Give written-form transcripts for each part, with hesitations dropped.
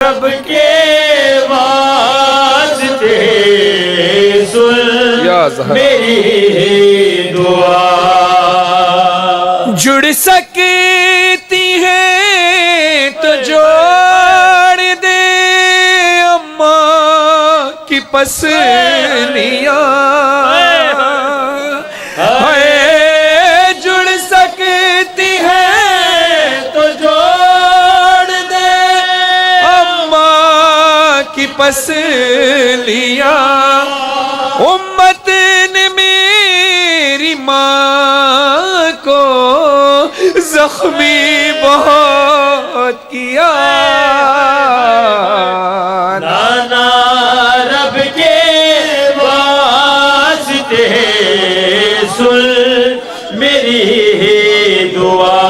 रब के वास्ते सुन मेरी दुआ। जुड़ सकती है तो जोड़ दे अम्मा की पसलियां, जुड़ सकती है तो जोड़ दे अम्मा की पसलियां। उम्मत ने मेरी माँ को जख्मी बहुत किया। नाना रब के वास्ते सुन मेरी दुआ।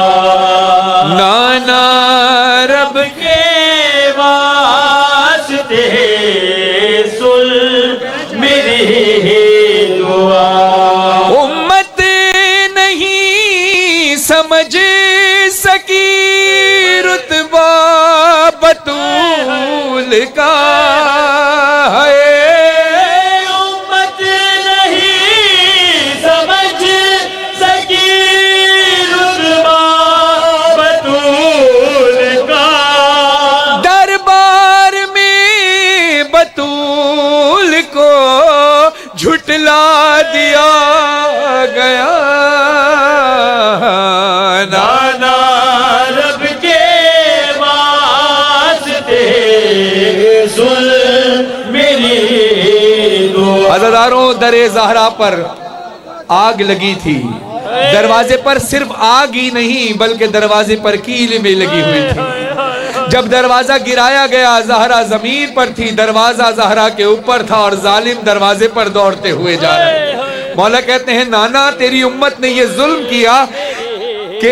नाना रब के वास्ते सुन मेरी दुआ। उम्मत नहीं समझ सकी रुतबा बतूल का है। उम्मत नहीं समझ सकी रुतबा बतूल का। दरबार में बतूल को झुटला दिया गया। नाना रब के वास्ते सुन मेरी दुआ। अज़ादारों, दरे ज़हरा पर आग लगी थी। दरवाजे पर सिर्फ आग ही नहीं बल्कि दरवाजे पर कील में लगी हुई थी। जब दरवाजा गिराया गया, ज़हरा जमीन पर थी, दरवाजा ज़हरा के ऊपर था और जालिम दरवाजे पर दौड़ते हुए जा रहे। मौला कहते हैं, नाना तेरी उम्मत ने ये जुल्म किया कि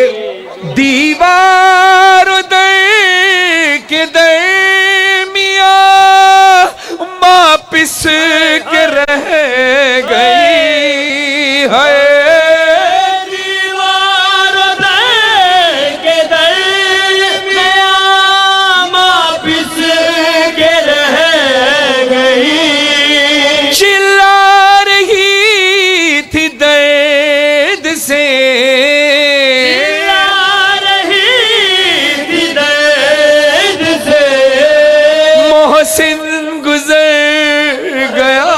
दीवार दे के दरमिया वापिस के रह गई है। दीवार दे के दरमिया वापिस के रह गई। चिल्ला रही थी दर्द से, मोहसिन गुजर गया।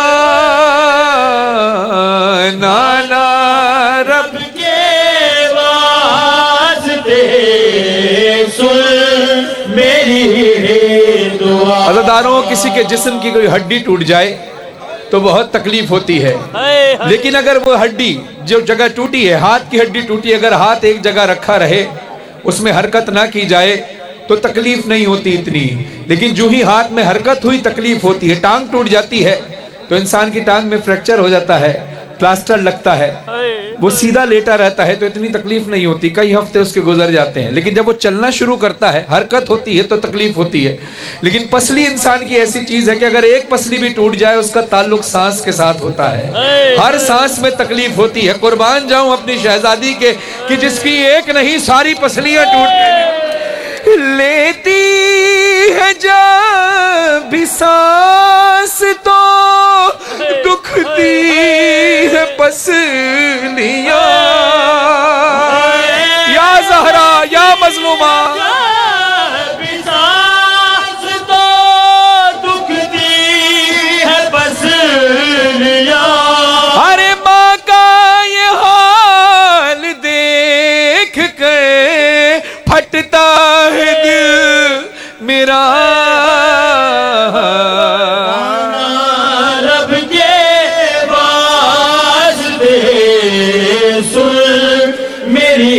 नाना रब के वास्ते सुन मेरी दुआ। अज़ादारों, किसी के जिस्म की कोई हड्डी टूट जाए तो बहुत तकलीफ होती है, लेकिन अगर वो हड्डी जो जगह टूटी है, हाथ की हड्डी टूटी, अगर हाथ एक जगह रखा रहे, उसमें हरकत ना की जाए तो तकलीफ नहीं होती इतनी। लेकिन जो ही हाथ में हरकत हुई तकलीफ होती है। टांग टूट जाती है तो इंसान की टांग में फ्रैक्चर हो जाता है, प्लास्टर लगता है, वो सीधा लेटा रहता है तो इतनी तकलीफ नहीं होती, कई हफ्ते उसके गुजर जाते हैं। लेकिन जब वो चलना शुरू करता है, हरकत होती है तो तकलीफ होती है। लेकिन पसली इंसान की ऐसी चीज है कि अगर एक पसली भी टूट जाए उसका ताल्लुक सांस के साथ होता है। हर सांस में तकलीफ होती है। कुर्बान जाऊं अपनी शहजादी के कि जिसकी एक नहीं सारी पसलियां टूट लेती है जब भी सांस तो दुखती है पसलियां। या ज़हरा या मज़लूमा, सांस तो दुखती है पसलियां। अरे माँ का ये हाल देख कर फटता है दिल मेरा। रब के वास्ते सुन मेरी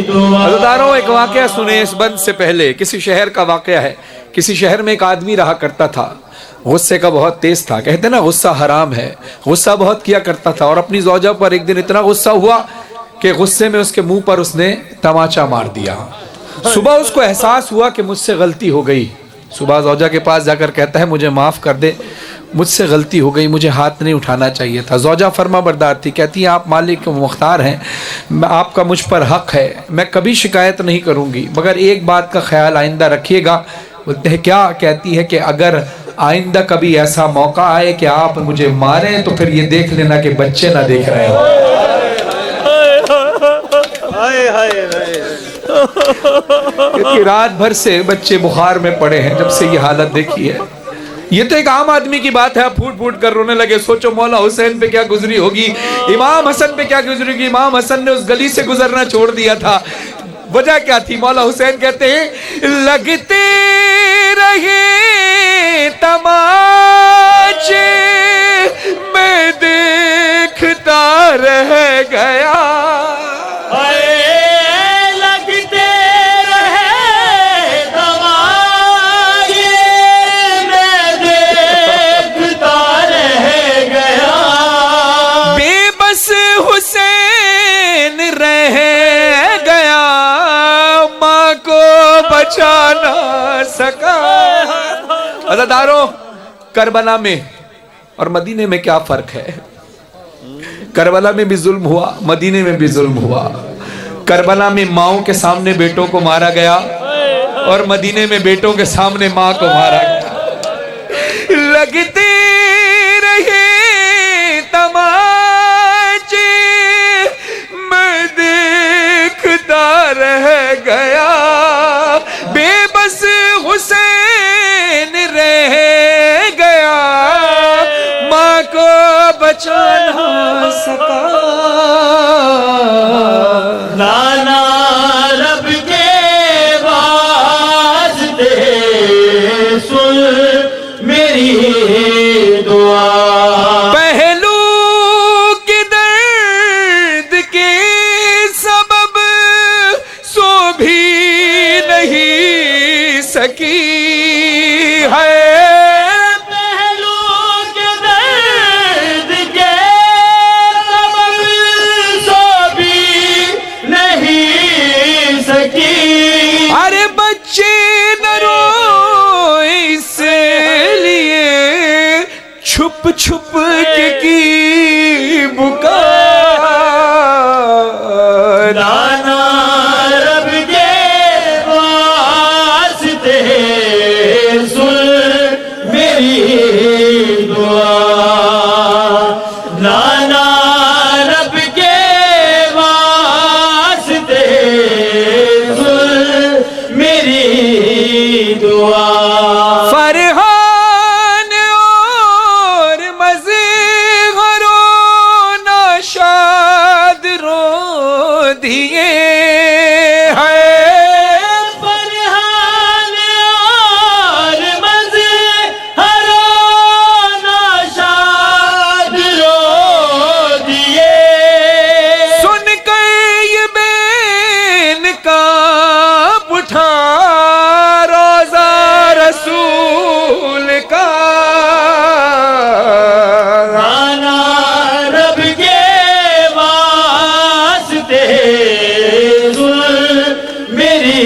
दुआ। अज़ादारों, एक वाक़या सुने इस बंद से पहले। किसी शहर का वाक़या है। किसी शहर में एक आदमी रहा करता था, गुस्से का बहुत तेज था। कहते ना गुस्सा हराम है, गुस्सा बहुत किया करता था। और अपनी ज़ौजा पर एक दिन इतना गुस्सा हुआ कि गुस्से में उसके मुंह पर उसने तमाचा मार दिया। सुबह उसको एहसास हुआ कि मुझसे गलती हो गई। सुबह ज़ौजा के पास जाकर कहता है, मुझे माफ़ कर दे, मुझसे गलती हो गई, मुझे हाथ नहीं उठाना चाहिए था। ज़ौजा फर्मा बरदार थी, कहती है आप मालिक मुख्तार हैं, आपका मुझ पर हक़ है, मैं कभी शिकायत नहीं करूँगी, मगर एक बात का ख्याल आइंदा रखिएगा, बोलते हैं क्या? कहती है कि अगर आइंदा कभी ऐसा मौका आए कि आप मुझे मारें तो फिर ये देख लेना कि बच्चे ना देख रहे हो। क्योंकि रात भर से बच्चे बुखार में पड़े हैं जब से ये हालत देखी है। ये तो एक आम आदमी की बात है, आप फूट फूट कर रोने लगे। सोचो मौला हुसैन पे क्या गुजरी होगी, इमाम हसन पे क्या गुजरी होगी। इमाम हसन ने उस गली से गुजरना छोड़ दिया था। वजह क्या थी? मौला हुसैन कहते हैं लगते रहे तमाचे मैं देखता रह गया। हुसैन रह गया माँ को बचा ना सका। अज़ादारों, करबला में और मदीने में क्या फर्क है? करबला में भी जुल्म हुआ, मदीने में भी जुल्म हुआ। करबला में माओं के सामने बेटों को मारा गया और मदीने में बेटों के सामने माँ को मारा गया। लगते रहे रह गया बेबस हुसैन रह गया माँ को बचा ना सका। नाना रब के वास्ते सुन मेरी दुआ। पहलू के दर्द के सबब सो भी नहीं सकी है। पहलू के दर्द के सबब सो भी नहीं सकी। अरे बच्चे न रो इसलिए छुप छुप के की पुकार। नाना रब के वास्ते सुन मेरी दुआ। नाना रब के वास्ते सुन मेरी दुआ। फरहान और मज़हरो नाशाद रो दिए हैं। फरहान और मज़हरो नाशाद रो दिए। सुनकर ये बैन का उठा रोज़ा रसूल का। नाना रब के वास्ते सुन मेरी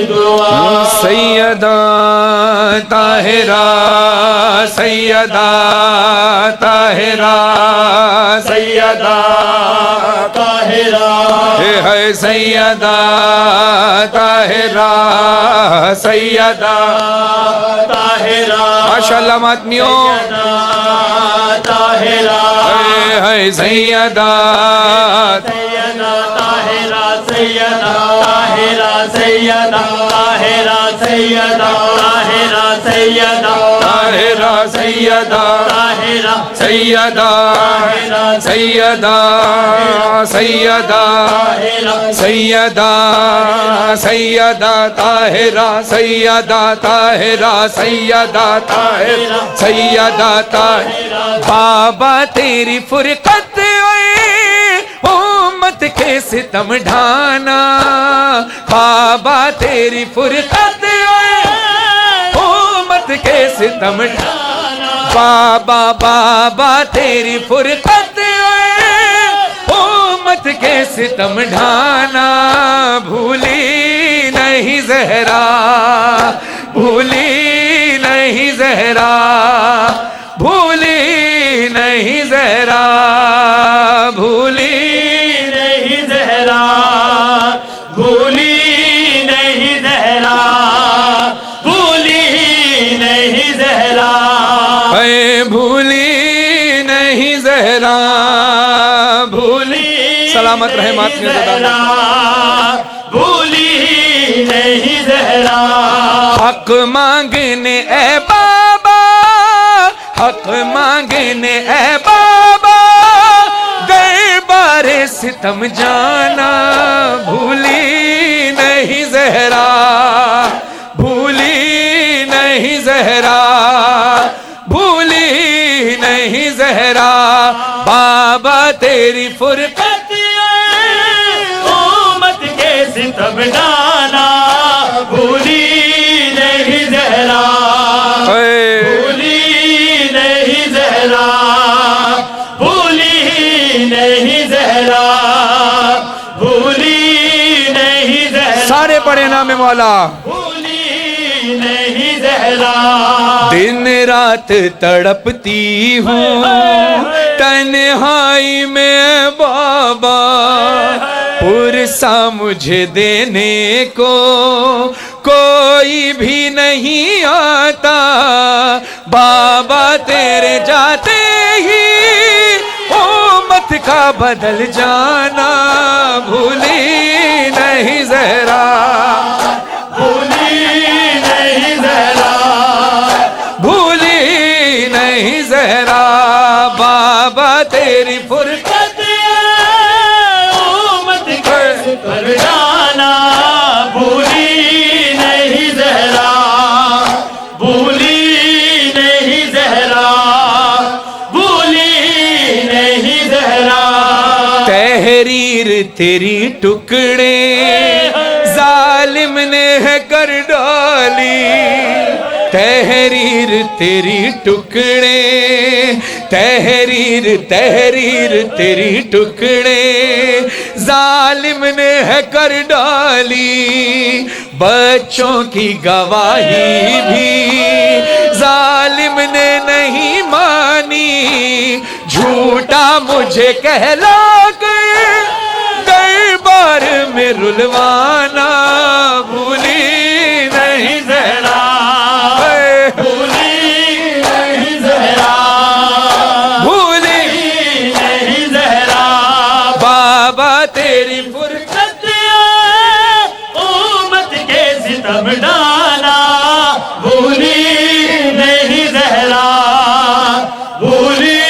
दुआ। सैयदा ताहिरा सैयदा ताहिरा सैयदा ताहिरा है सैयदा ताहिरा सैयदा ताहिरा। माशाअल्लाह मातमियों, ताहिरा है सैयदा सैयदा ताहिरा सैयदा ताहिरा सैयदा ताहिरा सैयदा ताहिरा सैयदा ताहिरा सैयदा ताहिरा सैयदा सैयदा सैयदा सैयदा सैयदा ताहिरा सैयदा ताहिरा सैयदा ताहिरा सैयदा ताहिरा। बाबा तेरी फुरकत उम्मत के सितम ढाना। बाबा तेरी फुरकत उम्मत के सितम ढाना। बाबा बाबा तेरी फुरकत उम्मत के सितम ढाना। भूली नहीं ज़हरा भूली नहीं ज़हरा भूली नहीं ज़हरा भूली नहीं ज़हरा भूली नहीं ज़हरा। जहरा, भूली नहीं जहरा, भूली सलामत रहे मातमी जहरा, भूली नहीं जहरा। हक मांगने ए बाबा, हक मांगने ए बाबा, दरबार सितम जाना, भूली नहीं जहरा, भूली नहीं जहरा, भूली नहीं जहरा। बाबा तेरी फुरकत उम्मत के सितम जाना, भूली नहीं जहरा, भूली नहीं जहरा, भूली नहीं जहरा, भूली नहीं जहरा। सारे पढ़े नाम मौला। भूली नहीं जहरा, दिन रात तड़पती हूँ तन्हाई में बाबा, पुरसा मुझे देने को कोई भी नहीं आता। बाबा तेरे जाते ही उम्मत का बदल जाना, भूली नहीं जहरा, भूली नहीं जहरा, भूली नहीं जहरा। बाबा तेरी फुरकत उम्मत के सितम जाना, भूली नहीं जहरा, भूली नहीं जहरा, भूली नहीं जहरा। तहरीर तेरी टुकड़े जालिम ने है कर डाली, तहरीर तेरी टुकड़े, तहरीर तहरीर तेरी टुकड़े जालिम ने है कर डाली। बच्चों की गवाही भी जालिम ने नहीं मानी, झूठा मुझे कहला कर दरबार में रुलवाना, भूली नहीं जहरा, भूली नहीं जहरा, भूली नहीं जहरा। बाबा तेरी फुरकत उम्मत के सितम डाला, भूली नहीं जहरा, भूली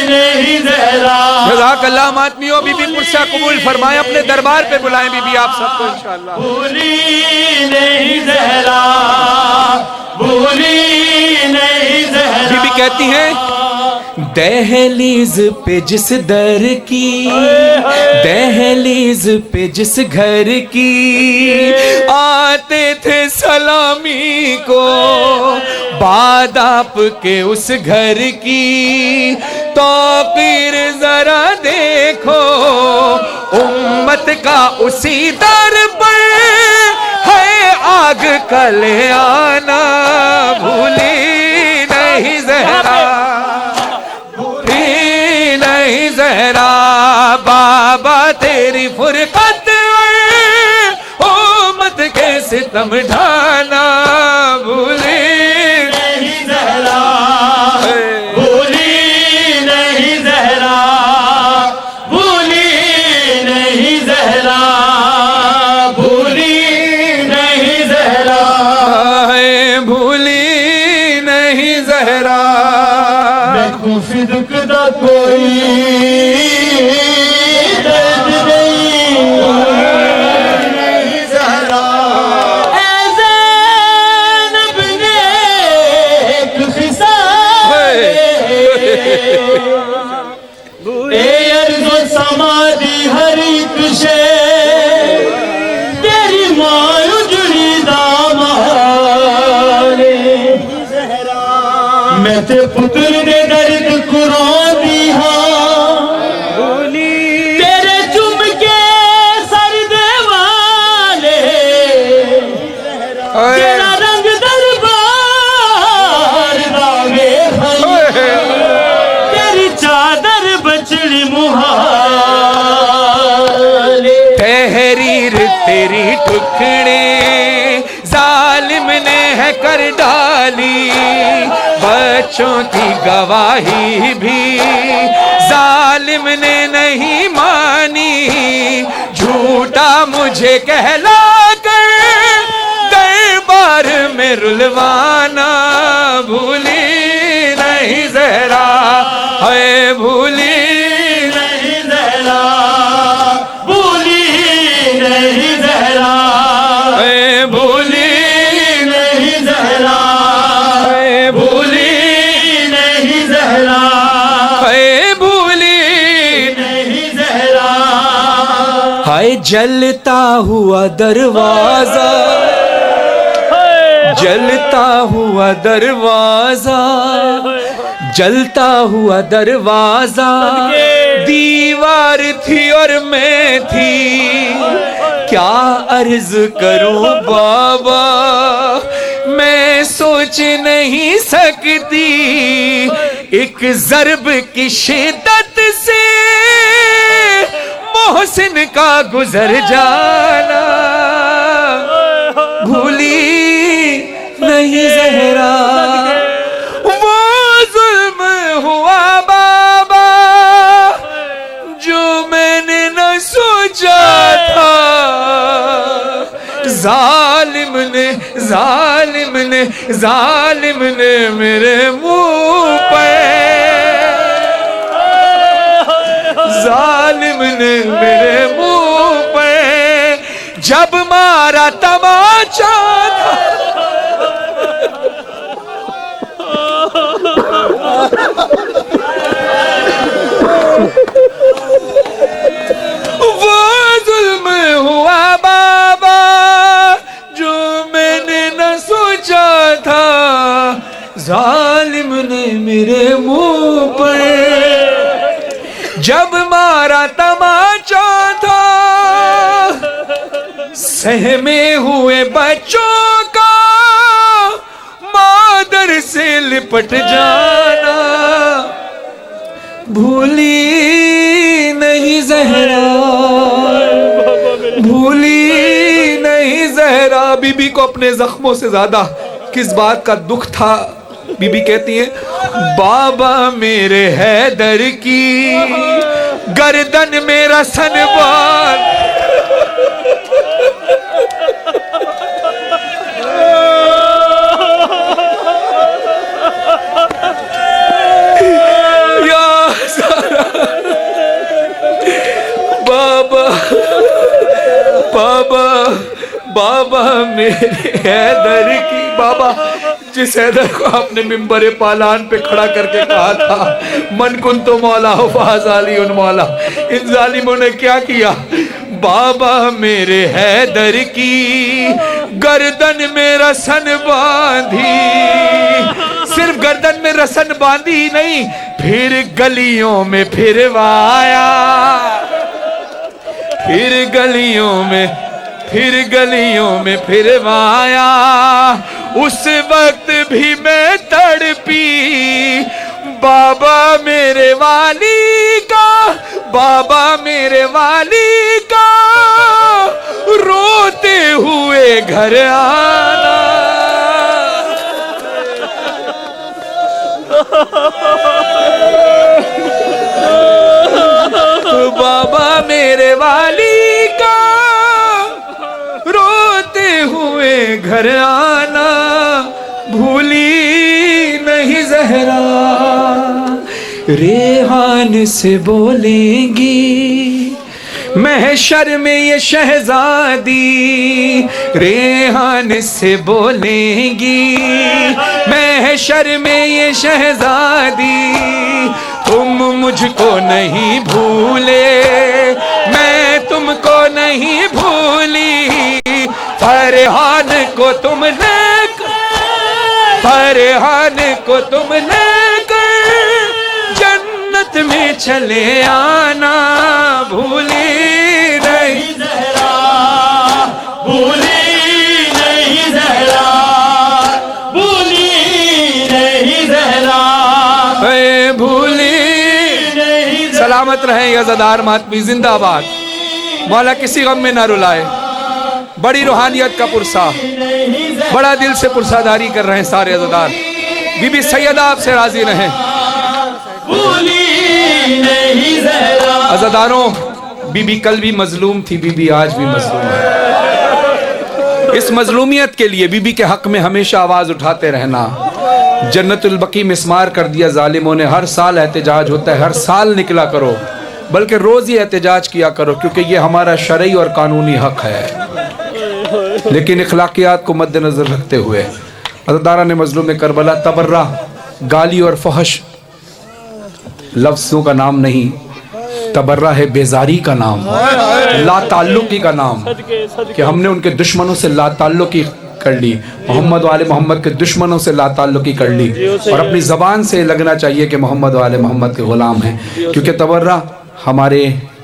नहीं जहरा। जज़ाकल्लाह मातमियों, बीबी पुरसा कबूल फरमाए, अपने दरबार पे बुलाएं बीबी आप सबको इंशाअल्लाह। भूली नहीं जहरा, भूली नहीं जहरा। बीबी कहती हैं, दहलीज पे जिस दर की, दहलीज पे जिस घर की आते थे सलामी को, बाद आपके उस घर की तौकीर जरा देखो, उम्मत का उसी दर पर है आग कले आना, भूली नहीं जहरा, भूली नहीं जहरा। बाबा तेरी फुरकत उम्मत के सितम ढाना, भूली नहीं जहरा, भूली नहीं जहरा, भूली नहीं जहरा, भूली नहीं जहरा, भूली नहीं जहरा। देखो फिदक दा कोई दर्द नहीं जहरा। ऐ ज़ैनब ने एक खिसाल ए अर्ज़ो समादी हर एक शे, तेरी मां उजड़ी दामाले। मैं ते पुत्र दे दर्द कुरानी हाँ, तेरे चुम के सर दे वाले, तेरा रंग दरबार दावे तेरी चादर बचड़ी मुहाले। तहरीर तेरी टुकड़े जालिम ने है तय कर डाली, बच्चों की गवाही भी जालिम ने नहीं मानी, झूठा मुझे कहला कर दरबार में रुलवाना, भूली नहीं ज़हरा है, भूली नहीं ज़हरा, भूली नहीं ज़हरा, भूली नहीं ज़हरा, भूली नहीं ज़हरा, भूली नहीं ज़हरा। हाय जलता हुआ दरवाजा, जलता हुआ दरवाजा, जलता हुआ दरवाजा, दीवार थी और मैं थी, क्या अर्ज करूं बाबा मैं सोच नहीं सकती, एक ज़रब की शिद्दत से मोहसिन का गुजर जाना, भूली नहीं ज़हरा वो जुल्म हुआ बाबा जो मैंने न सोचा था, जालिम ने जालिम ने जालिम ने मेरे मुंह पे, जालिम ने मेरे मुंह पे जब मारा तमाचा था, वो जुल्म हुआ बाबा जो मैंने न सोचा था, जालिम ने मेरे मुंह पर जब मारा तमाचा था, सहमे हुए बच्चों का मादर से लिपट जाना, भूली नहीं ज़हरा, भूली नहीं ज़हरा। बीबी को अपने जख्मों से ज्यादा किस बात का दुख था, बीबी कहती है बाबा मेरे हैदर की गर्दन मेरा सनबान, बाबा बाबा मेरे हैदर की, बाबा जिस हैदर को आपने मिंबर पालान पे खड़ा करके कहा था मन कुन तो मौला हो फाज़ाली उन मौला, इन जालिमों ने क्या किया, बाबा मेरे हैदर की गर्दन में रसन बांधी, सिर्फ गर्दन में रसन बांधी नहीं, फिर गलियों में फिरवाया, फिर गलियों में फिरवाया, उस वक्त भी मैं तड़पी, बाबा मेरे वाली का, बाबा मेरे वाली का रोते हुए घर आना, बाबा मेरे वाली का रोते हुए घर आना, भूली नहीं ज़हरा। रेहान से बोलेंगी महशर में ये शहजादी, रेहान से बोलेंगी महशर में ये शहजादी, तुम मुझको नहीं भूले मैं तुमको नहीं भूली, फरहान को तुम लेकर, फरहान को तुम लेकर जन्नत में चले आना, भूली नहीं ज़हरा, भूली नहीं ज़हरा, भूली नहीं ज़हरा, भूली नहीं। सलामत रहें यज़दार मातमी, जिंदाबाद। मौला किसी गम में ना रुलाए, बड़ी रूहानियत का पुरसा। बड़ा दिल से पुरसादारी कर रहे हैं सारे अज़ादार। बीबी सैयदा आपसे राजी रहें। अज़ादारों, बीबी कल भी मजलूम थी, बीबी आज भी मजलूम है। इस मजलूमियत के लिए बीबी के हक में हमेशा आवाज उठाते रहना। जन्नतुल बकी मिस्मार कर दिया जालिमों ने। हर साल एहतजाज होता है, हर साल निकला करो, बल्कि रोज ही एहतजाज किया करो, क्योंकि ये हमारा शरई और कानूनी हक है। लेकिन इखलाकियात को मद्देनजर रखते हुए अज़ादारा ने मजलूम करबला तबर्रा गाली और फहश लफ्ज़ों का नाम नहीं, तबर्रा है बेजारी का नाम, ला ताल्लुकी का नाम, कि हमने उनके दुश्मनों से ला ताल्लुकी कर ली, मोहम्मद वाले मोहम्मद के दुश्मनों से ला ताल्लुकी कर ली, और अपनी ज़बान से लगना चाहिए कि मोहम्मद वाले मोहम्मद के ग़ुलाम हैं, क्योंकि तबर्रा हमारे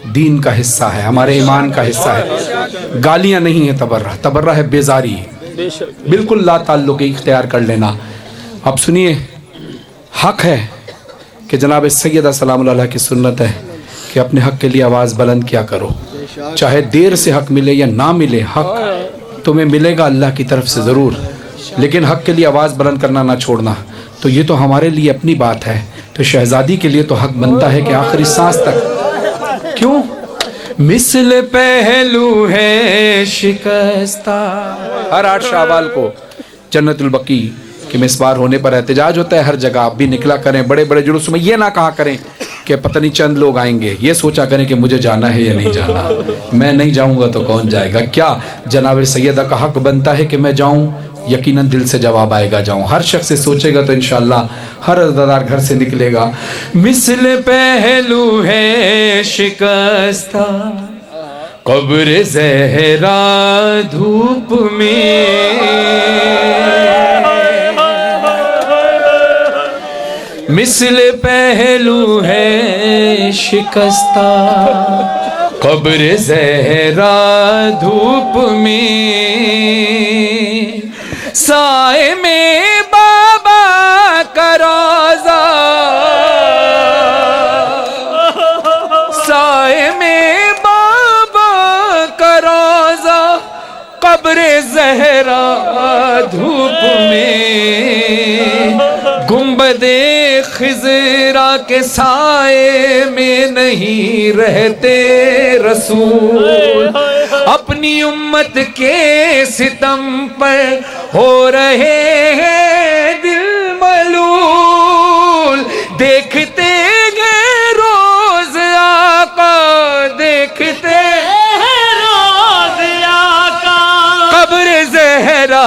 दीन का हिस्सा है, हमारे ईमान का हिस्सा है। गालियाँ नहीं है तबर्रा, तबर्रा है बेजारी, बिल्कुल ला ताल्लुकी इख्तियार कर लेना। अब सुनिए, हक है कि जनाब सैयदा सलाम अलैहा की सुन्नत है कि अपने हक के लिए आवाज़ बुलंद किया करो, चाहे देर से हक मिले या ना मिले, हक तुम्हें मिलेगा अल्लाह की तरफ से ज़रूर, लेकिन हक के लिए आवाज़ बुलंद करना ना छोड़ना। तो ये तो हमारे लिए अपनी बात है, तो शहज़ादी के लिए तो हक बनता है कि आखिरी सांस तक, क्यों मिसल पहलू है शिकस्ता। हर 8 शाबाल को जन्नतुल बकी के मिसबार होने पर एहतजाज होता है हर जगह। आप भी निकला करें, बड़े बड़े जुलूस में ये ना कहा करें कि पता नहीं चंद लोग आएंगे, ये सोचा करें कि मुझे जाना है या नहीं जाना, मैं नहीं जाऊंगा तो कौन जाएगा। क्या जनाब सैयदा का हक बनता है कि मैं जाऊं? यकीनन दिल से जवाब आएगा जाऊं। हर शख्स से सोचेगा तो इंशाअल्लाह हर अज़ादार घर से निकलेगा। मिसल पहलू है शिकस्ता कब्र ज़हरा धूप में, मिसल पहलू है शिकस्ता कब्र ज़हरा धूप में, साए में बाबा का रोज़ा, साए में बाबा का रोज़ा कब्र ज़हरा धूप में, गुंबदे खिज़रा के साए में नहीं रहते रसूल, अपनी उम्मत के सितम पर हो रहे हैं दिल मलूल, देखते हैं रोज आका, देखते हैं रोज आका कब्र ज़हरा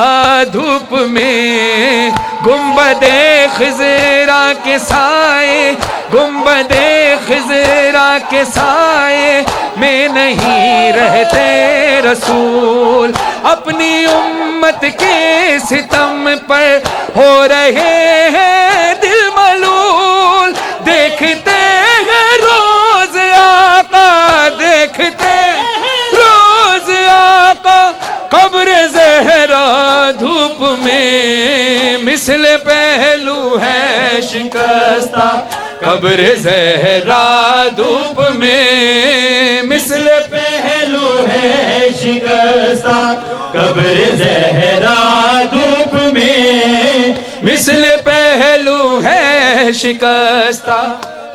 धूप में, गुंबदे खिज़रा के साए, गुंबदे खिज़रा के साए में नहीं रहते रसूल, अपनी उम्मत के सितम पर हो रहे हैं दिल मलूल, देखते हैं रोज आका, देखते रोज आका कब्र ज़हरा धूप में, मिसल पहलू है शिकस्ता कब्र ज़हरा धूप में, मिसल पहलू है शिकस्ता कब्र ज़हरा धूप में, मिसल पहलू है शिकस्ता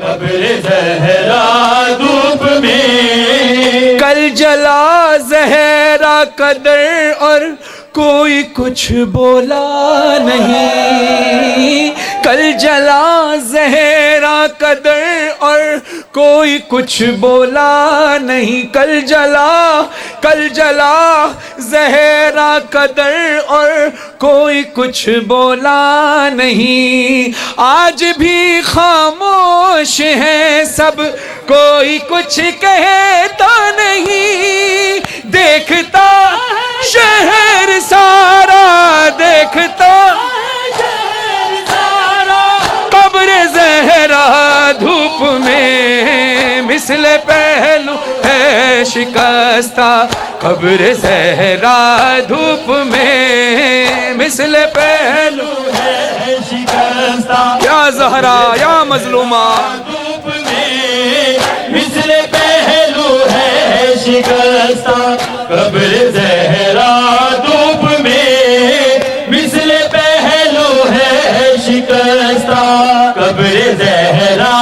कब्र ज़हरा धूप में, कल जला ज़हरा कदर और कोई कुछ बोला नहीं, कल जला ज़हरा कदर और कोई कुछ बोला नहीं, कल जला ज़हरा कदर और कोई कुछ बोला नहीं, आज भी खामोश है सब, कोई कुछ कहता नहीं, देखता शहर सारा, देखता शहर सारा कब्र ज़हरा धूप में, मिसल पहलू है शिकस्ता कब्र ज़हरा धूप में, मिसल पहलू है शिकस्ता या ज़हरा या मज़लूमा धूप में, मिसल पहलू है शिकस्ता कब्र ज़हरा धूप में, कब्र ज़हरा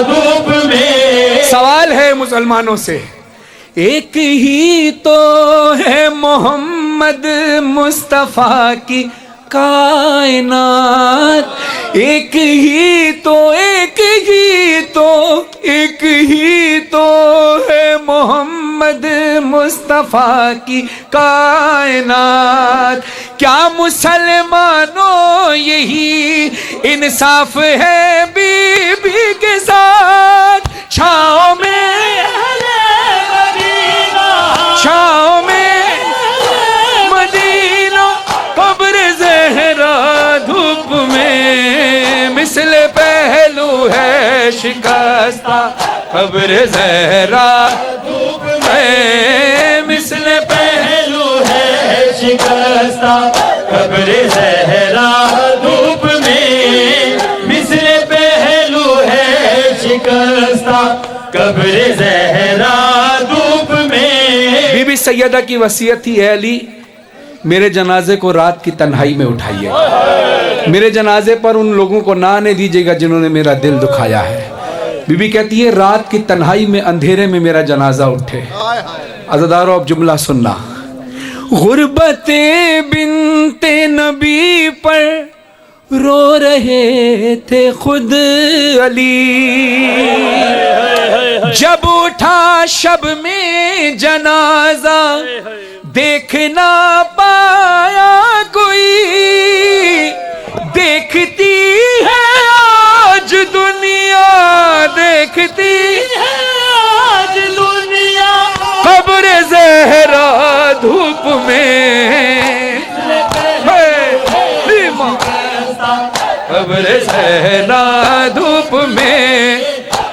धूप में। सवाल है मुसलमानों से, एक ही तो है मोहम्मद मुस्तफा की कायनात, एक ही तो है मोहम्मद मुस्तफा की कायनात। क्या मुसलमानों यही इंसाफ है बीबी के साथ? छाँव में मदीना, कब्र ज़हरा धूप में, मिसले पहलू है शिकस्ता, कब्र ज़हरा धूप में, मिसले पहलू है शिकस्ता, कब्र ज़हरा धूप में, मिसले पहलू है शिकस्ता, कब्र ज़हरा धूप में। बीबी सैयदा की वसीयत थी, है अली मेरे जनाजे को रात की तन्हाई में उठाइए, मेरे जनाजे पर उन लोगों को ना आने दीजिएगा जिन्होंने मेरा दिल दुखाया है। बीबी कहती है रात की तन्हाई में अंधेरे में मेरा जनाजा उठे। अज़ादारों अब जुमला सुनना, गुर्बते बिनते नबी पर रो रहे थे खुद अली, जब उठा शब में जनाजा देख ना पाया कोई, देखती है आज दुनिया, देखती है आज दुनिया, कब्र ज़हरा धूप में, कब्र ज़हरा धूप में,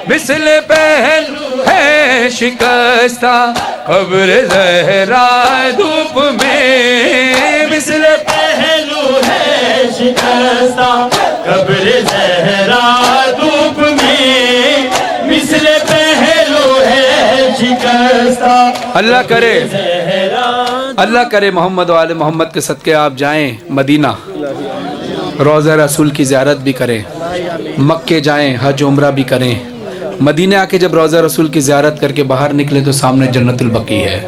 मिसले पहलू है शिकस्ता, कब्र ज़हरा धूप में, मिसले पहलू है शिकस्ता, कब्र ज़हरा धूप में, मिसले पहलू है शिकस्ता। अल्लाह करे मोहम्मद वाले मोहम्मद के सदके आप जाएं मदीना, रोज़ा रसूल की ज़ियारत भी करें, मक्के जाएं, हज उम्रा भी करें। मदीने आके जब रोज़ा रसूल की ज़ियारत करके बाहर निकले तो सामने जन्नतुल बकी है।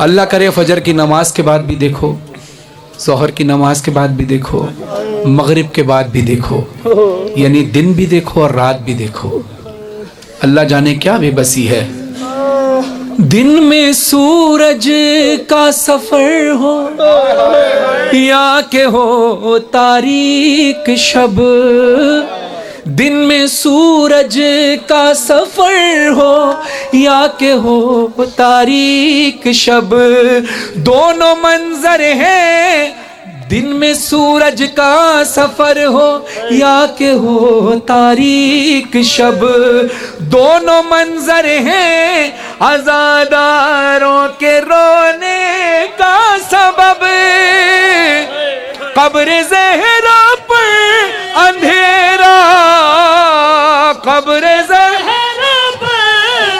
अल्लाह करे फजर की नमाज के बाद भी देखो, ज़ोहर की नमाज के बाद भी देखो, मगरिब के बाद भी देखो, यानी दिन भी देखो और रात भी देखो। अल्लाह जाने क्या बेबसी है। दिन में सूरज का सफर हो या के हो तारीक शब, दिन में सूरज का सफर हो या के हो तारीक शब, दोनों मंजर हैं। दिन में सूरज का सफर हो या के हो तारीक शब, दोनों मंजर हैं आज़ादारों के रोने का सबब। कब्र ज़हरा पर अंधेरा, कब्र ज़हरा पर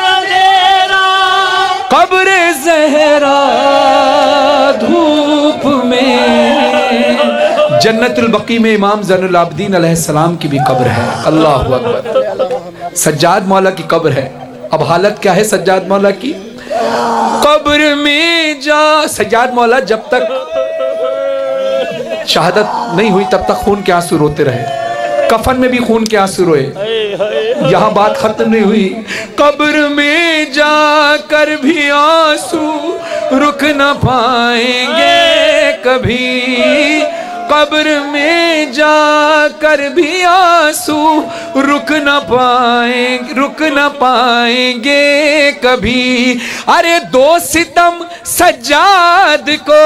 अंधेरा, कब्र ज़हरा धूप में। जन्नतुल बकी में इमाम ज़ैनुल आबिदीन अलैहिस्सलाम की भी कब्र है। अल्लाहु अकबर। सज्जाद मौला की कब्र है। अब हालत क्या है सज्जाद मौला की? कब्र में जा, सज्जाद मौला जब तक शहादत नहीं हुई तब तक खून के आंसू रोते रहे, कफन में भी खून के आंसू रोए। यहाँ बात खत्म नहीं हुई, कब्र में जाकर भी आंसू रुक न पाएंगे कभी, कब्र में जाकर भी आंसू रुक न पाएंगे कभी। अरे दो सितम सज्जाद को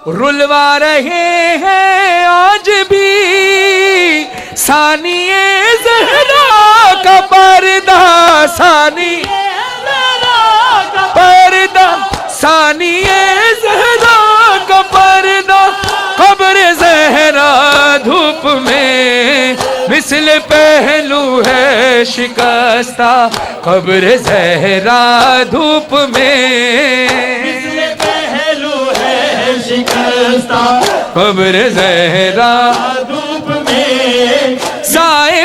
रुलवा रहे हैं आज भी, सानिए ज़हरा का पर्दा, सानिए ज़हरा का पर्दा, कब्र ज़हरा धूप में मिसल पहलू है शिकस्ता, कब्र ज़हरा धूप में शिकस्ता, कब्र ज़हरा धूप में। साए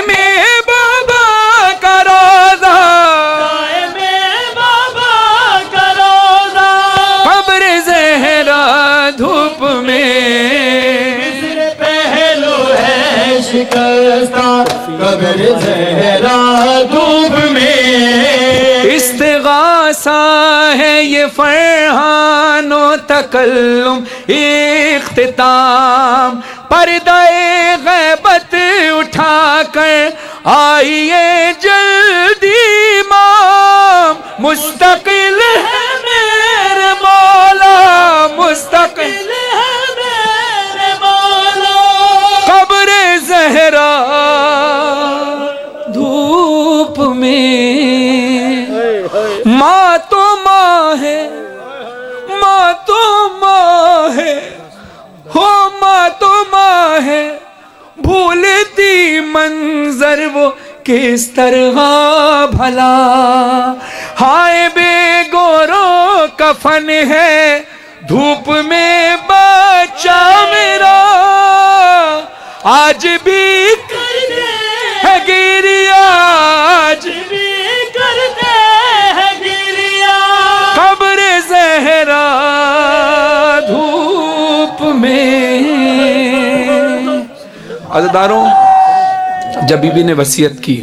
शिकस्ता कब्र ज़हरा धूप में। इस्तिगासा है ये फरहानो तकल्लुम इख्तिताम, पर्दाए गैबत उठाकर आइए जल्दी इमाम। मुस्तकिल है मेरे मौला, मुस्तकिल है मेरे मौला, कब्र ज़हरा धूप में। माँ तो माँ है, माँ तो माँ है, हो माँ तो माँ है, भूलती मंजर वो किस तरह भला। हाय बेगोरो कफन है, धूप में बच्चा मेरा, आज भी करते है गिरिया, आज भी करते है गिरिया, कब्र ज़हरा धूप में। अज़दारों, जब बीबी ने वसीयत की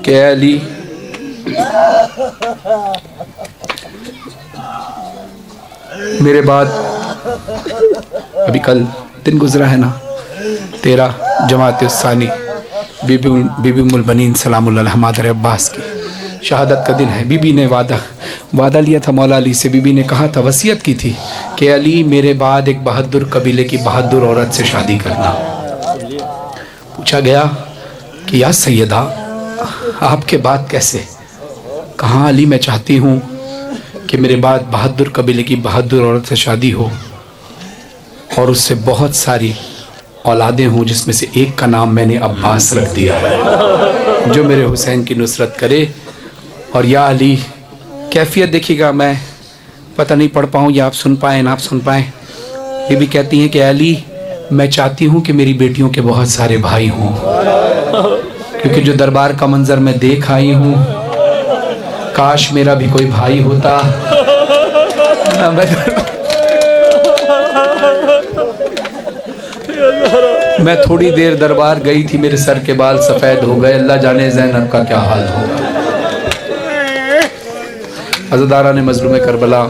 कि अली मेरे बाद, अभी कल दिन गुजरा है ना 13 जमात सानी बीबी उम्मुल बनीन सलामुल्लाह मादर अब्बास की शहादत का दिन है। बीबी ने वादा लिया था मौला अली से। बीबी ने कहा था, वसीयत की थी कि अली मेरे बाद एक बहादुर कबीले की बहादुर औरत से शादी करना। पूछा गया कि या सैयदा आपके बाद कैसे? कहा, अली मैं चाहती हूँ कि मेरे बाद बहादुर कबीले की बहादुर औरत से शादी हो और उससे बहुत सारी औलादें हों, जिसमें से एक का नाम मैंने अब्बास रख दिया है, जो मेरे हुसैन की नुसरत करे। और या अली, कैफियत देखिएगा, मैं पता नहीं पढ़ पाऊँ या आप सुन पाएँ ना आप सुन पाएँ। ये भी कहती हैं कि अली मैं चाहती हूँ कि मेरी बेटियों के बहुत सारे भाई हों, क्योंकि जो दरबार का मंजर मैं देख आई हूँ, काश मेरा भी कोई भाई होता। मैं थोड़ी देर दरबार गई थी, मेरे सर के बाल सफ़ेद हो गए, अल्लाह जाने ज़ैनब का क्या हाल होगा। अज़दारा ने मज़लूम करबला,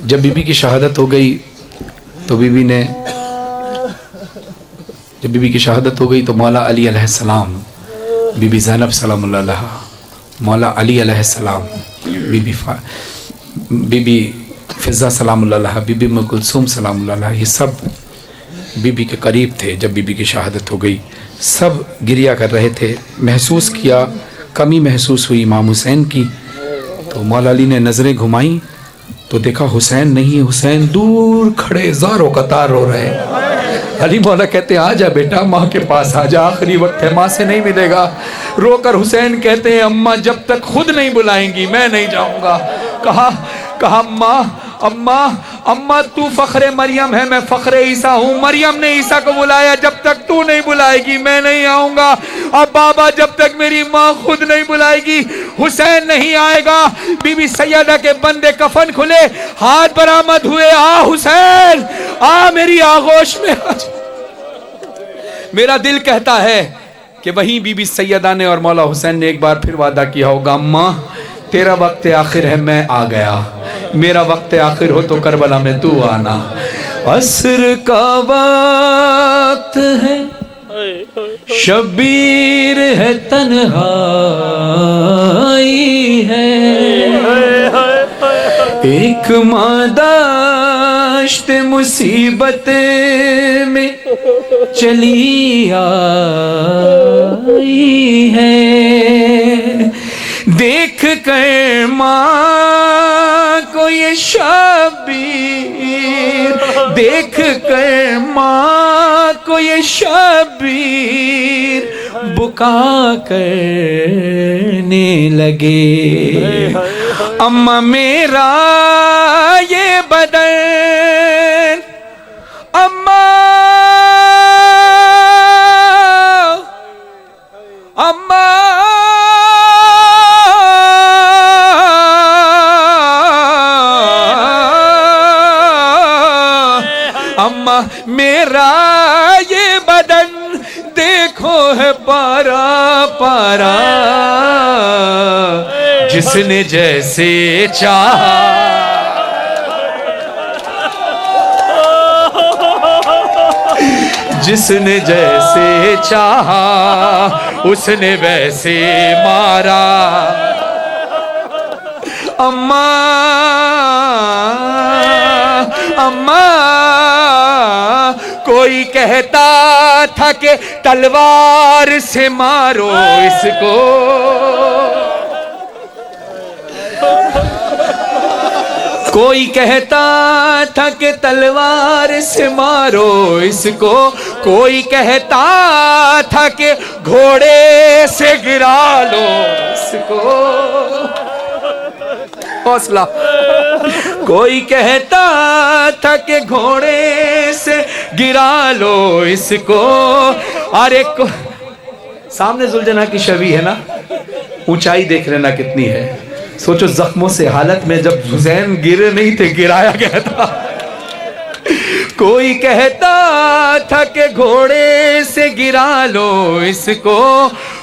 जब बीबी की शहादत हो गई तो जब बीबी की शहादत हो गई तो मौला अली अलैहिस्सलाम, बीबी ज़ैनब सलामुल्लाह अलैहा, मौला अली अलैहिस्सलाम, बीबी फ़िज़्ज़ा सलामुल्लाह अलैहा, बीबी उम्मे कुलसूम सलामुल्लाह अलैहा, ये सब बीबी के करीब थे। जब बीबी की शहादत हो गई सब गिरिया कर रहे थे। महसूस किया, कमी महसूस हुई इमाम हुसैन की। तो मौला अली ने नज़रें घुमाई तो देखा हुसैन नहीं, हुसैन दूर खड़े ज़ारो कतार रो रहे। अली मौला कहते आ जा बेटा, माँ के पास आ जा, आखिरी वक्त है, माँ से नहीं मिलेगा। रोकर हुसैन कहते हैं अम्मा जब तक खुद नहीं बुलाएंगी मैं नहीं जाऊंगा। कहा अम्मा अम्मा तू फ़ख्रे मरियम है, मैं फ़ख्रे ईसा हूँ। मरियम ने ईसा को बुलाया, जब तक तू नहीं बुलाएगी मैं नहीं आऊँगा। अब बाबा जब तक मेरी माँ खुद नहीं बुलाएगी हुसैन नहीं आएगा। बीबी सैयदा के बंदे कफन खुले, हाथ बरामद हुए, आ हुसैन आ मेरी आगोश में आ। मेरा दिल कहता है कि वहीं बीबी सैयदा ने और मौला हुसैन ने एक बार फिर वादा किया होगा, अम्मा तेरा वक्त आखिर है, मैं आ गया, मेरा वक्त आखिर हो तो करबला में तू आना। असर का वक्त है, शबीर है, तन्हाई है, एक मादाश्त मुसीबत में चली आई है। देख कर माँ को ये शबीर, देख कर माँ को ये शबीर बुका करने लगे। अम्मा मेरा ये बदन, अम्मा अम्मा अम्मा मेरा मेरा ये बदन देखो है पारा पारा, जिसने जैसे चाहा जिसने जैसे चाहा उसने वैसे मारा। अम्मा अम्मा कोई कहता था कि तलवार से मारो इसको, कोई कहता था कि तलवार से मारो इसको, कोई कहता था कि घोड़े से गिरा लो इसको। हौसला। कोई कहता था कि घोड़े से गिरा लो इसको। अरे सामने जुलजना की छवि है ना, ऊंचाई देख लेना कितनी है। सोचो जख्मों से हालत में जब हुसैन गिरे नहीं थे, गिराया गया था। कोई कहता था कि घोड़े से गिरा लो इसको,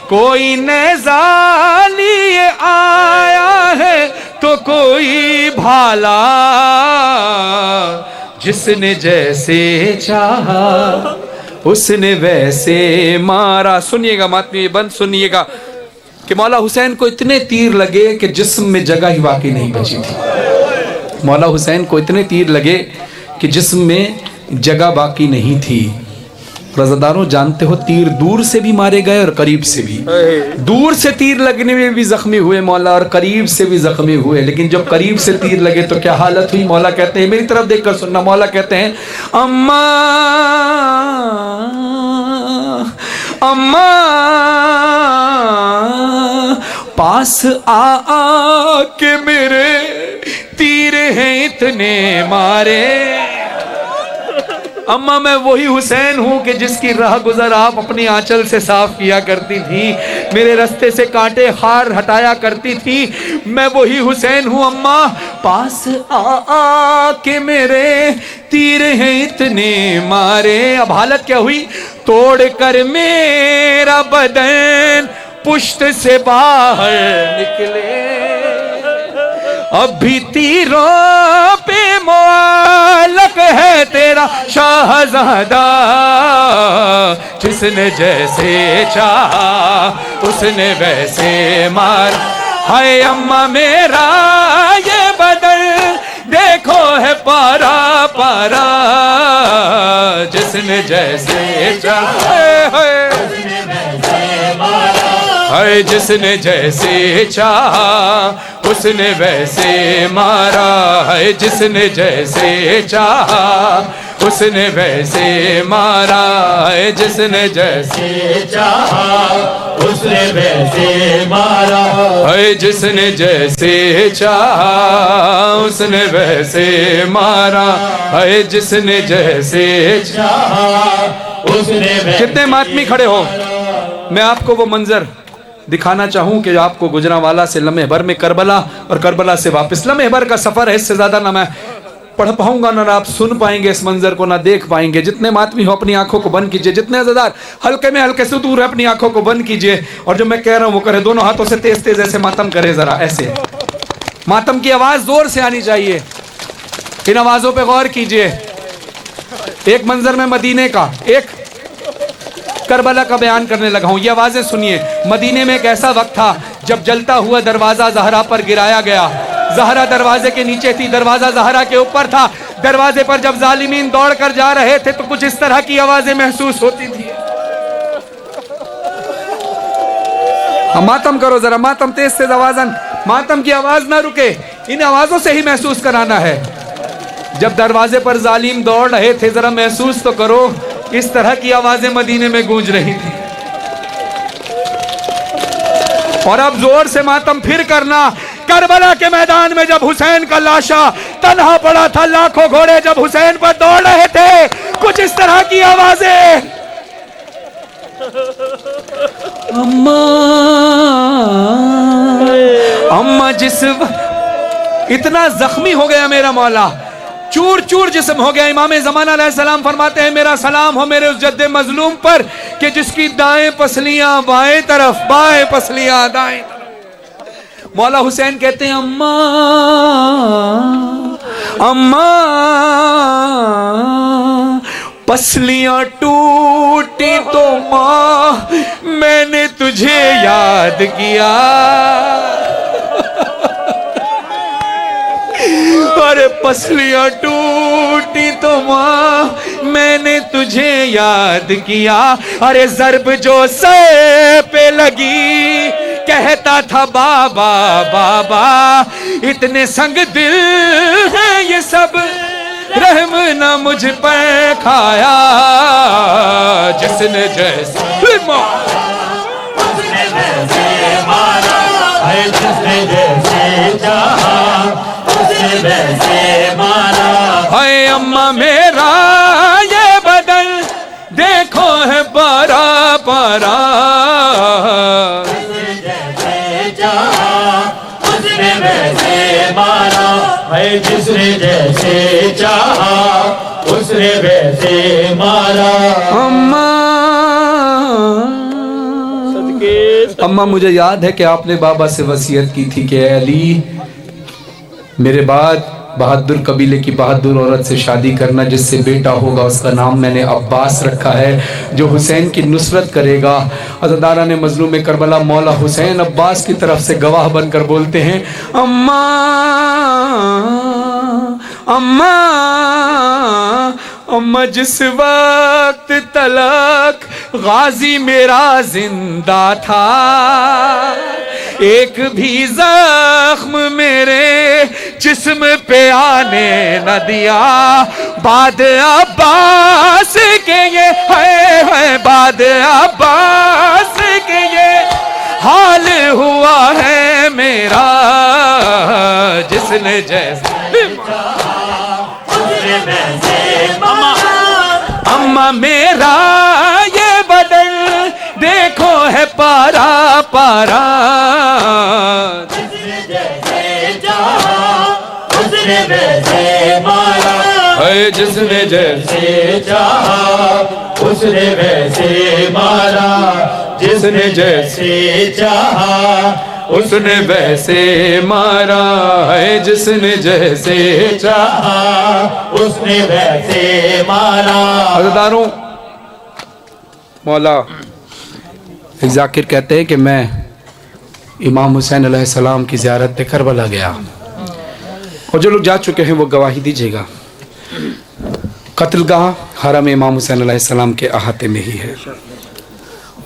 कोई नेज़ा लिए आया है तो कोई भाला, जिसने जैसे चाहा उसने वैसे मारा। सुनिएगा मातमी बंद सुनिएगा कि मौला हुसैन को इतने तीर लगे कि जिस्म में जगह ही वाकई नहीं बची थी। मौला हुसैन को इतने तीर लगे कि जिस्म में जगह बाकी नहीं थी। रज़ादारों जानते हो तीर दूर से भी मारे गए और करीब से भी। दूर से तीर लगने में भी जख्मी हुए मौला और करीब से भी जख्मी हुए, लेकिन जब kरीब से तीर लगे तो क्या हालत हुई। मौला कहते हैं, मेरी तरफ देखकर सुनना, मौला कहते हैं अम्मा अम्मा पास आ के मेरे तीर हैं इतने मारे। अम्मा मैं वही हुसैन हूं कि जिसकी राह गुजर आप अपनी आंचल से साफ किया करती थी, मेरे रास्ते से कांटे खार हटाया करती थी। मैं वही हुसैन हूं अम्मा, पास आ के मेरे तीर हैं इतने मारे। अब हालत क्या हुई, तोड़ कर मेरा बदन पुश्त से बाहर निकले, अभी तीरों पे मुअल्लक है तेरा शाहज़ादा, जिसने जैसे चाहा उसने वैसे मार। हाय अम्मा मेरा ये बदन देखो है पारा पारा, जिसने जैसे चाहा हाय जिसने जैसे चाहा उसने वैसे मारा है, जिसने जैसे चाहा उसने वैसे मारा है, जिसने जैसे चाहा उसने वैसे मारा है, जिसने जैसे चाहा उसने वैसे मारा है, जिसने जैसे चाहा उसने वैसे। कितने मातमी खड़े हो, मैं आपको वो मंजर दिखाना चाहूं कि आपको गुजरांवाला से लम्हे भर में करबला और करबला से वापस, लम्हे भर का सफर है, इससे ज्यादा ना मैं पढ़ पाऊंगा ना आप सुन पाएंगे इस मंजर को, ना देख पाएंगे। जितने मातमी हो अपनी आंखों को बंद कीजिए, जितने अज़ादार हल्के में हल्के से दूर है अपनी आंखों को बंद कीजिए, और जो मैं कह रहा हूं वो करे, दोनों हाथों से तेज तेज ऐसे मातम करे, जरा ऐसे मातम की आवाज जोर से आनी चाहिए, इन आवाजों पर गौर कीजिए। एक मंजर में मदीने का, एक करबला का बयान करने लगा हूं, ये आवाजें सुनिए। मदीने में एक ऐसा वक्त था जब जलता हुआ दरवाजा ज़हरा पर गिराया गया। ज़हरा दरवाजे के नीचे थी, दरवाजा ज़हरा के ऊपर था। दरवाजे पर जब जालिमीन दौड़ कर जा रहे थे तो कुछ इस तरह की आवाजें महसूस होती थी। हम मातम करो जरा, मातम तेज से आवाजन, मातम की आवाज ना रुके, इन आवाजों से ही महसूस कराना है। जब दरवाजे पर जालिम दौड़ रहे थे, जरा महसूस तो करो, इस तरह की आवाजें मदीने में गूंज रही थी। और अब जोर से मातम फिर करना। करबला के मैदान में जब हुसैन का लाशा तन्हा पड़ा था, लाखों घोड़े जब हुसैन पर दौड़ रहे थे, कुछ इस तरह की आवाजें। अम्मा अम्मा इतना जख्मी हो गया मेरा मौला चूर चूर जिस्म हो गया। इमाम ज़माना अलैहिस्सलाम फरमाते हैं मेरा सलाम हो मेरे उस जद्दे मजलूम पर कि जिसकी दाएं पसलियां बाएं तरफ, बाएं पसलियां दाएं तरफ। मौला हुसैन कहते हैं अम्मा अम्मा पसलियां टूटी तो माँ मैंने तुझे याद किया। अरे पसलियां टूटी तो माँ मैंने तुझे याद किया। अरे ज़र्ब जो सर पे लगी कहता था बाबा बाबा, इतने संग दिल है ये सब रहम ना मुझ पर खाया। जिसने जैसे मारा उसने वैसे मारा है, जिसने जैसे चाहा उसने वैसे मारा। हाय अम्मा मेरा ये बदन देखो है पारा पारा। जिसने जैसे चाहा उसने वैसे मारा है, जिसने जैसे चाहा उसने वैसे मारा। अम्मा मुझे याद है कि आपने बाबा से वसीयत की थी कि ऐ अली मेरे बाद बहादुर कबीले की बहादुर औरत से शादी करना, जिससे बेटा होगा उसका नाम मैंने अब्बास रखा है, जो हुसैन की नुसरत करेगा। अज़दारा ने मजलूम करबला मौला हुसैन अब्बास की तरफ से गवाह बनकर बोलते हैं अम्मा अम्मा अम्मा जिस वक्त तलक गाजी मेरा जिंदा था, एक भी जख्म मेरे जिस्म पे आने न दिया। बाद अब्बास के ये है बाद अब्बास के ये हाल हुआ है मेरा। जिसने जैसे अम्मा मेरा ये बदन देखो है पारा पारा। जिसने जैसे चाहा उसने वैसे मारा है, जिसने जैसे चाहा उसने वैसे मारा। जिसने जैसे चाहा उसने वैसे मारा है, जिसने जैसे चाहा उसने वैसे मारा। हज़रतदारों मौला जाकिर कहते हैं कि मैं इमाम हुसैन अलैहिस्सलाम की ज़ियारत पे करबला गया, और जो लोग जा चुके हैं वो गवाही दीजिएगा। कत्लगाह हरम इमाम हुसैन अलैहिस्सलाम के अहाते में ही है।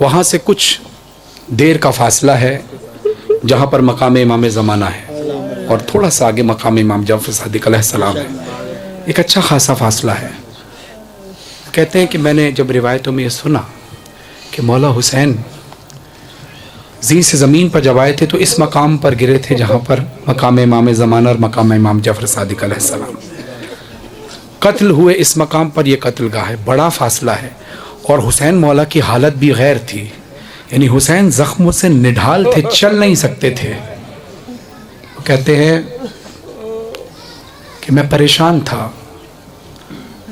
वहाँ से कुछ देर का फासला है जहाँ पर मकाम इमाम ज़माना है, और थोड़ा सा आगे मकाम इमाम जाफ़र सादिक अलैहिस्सलाम है। एक अच्छा खासा फासला है। कहते हैं कि मैंने जब रिवायतों में ये सुना कि मौला हुसैन जी से ज़मीन पर जब आए थे तो इस मकाम पर गिरे थे जहाँ पर मकाम इमाम ज़माना और मकाम इमाम जाफ़र सादिक अलैहिस्सलाम कत्ल हुए। इस मकाम पर यह कत्लगाह है, बड़ा फासला है। और हुसैन मौला की हालत भी गैर थी, यानी हुसैन ज़ख्मों से निढाल थे, चल नहीं सकते थे। कहते हैं कि मैं परेशान था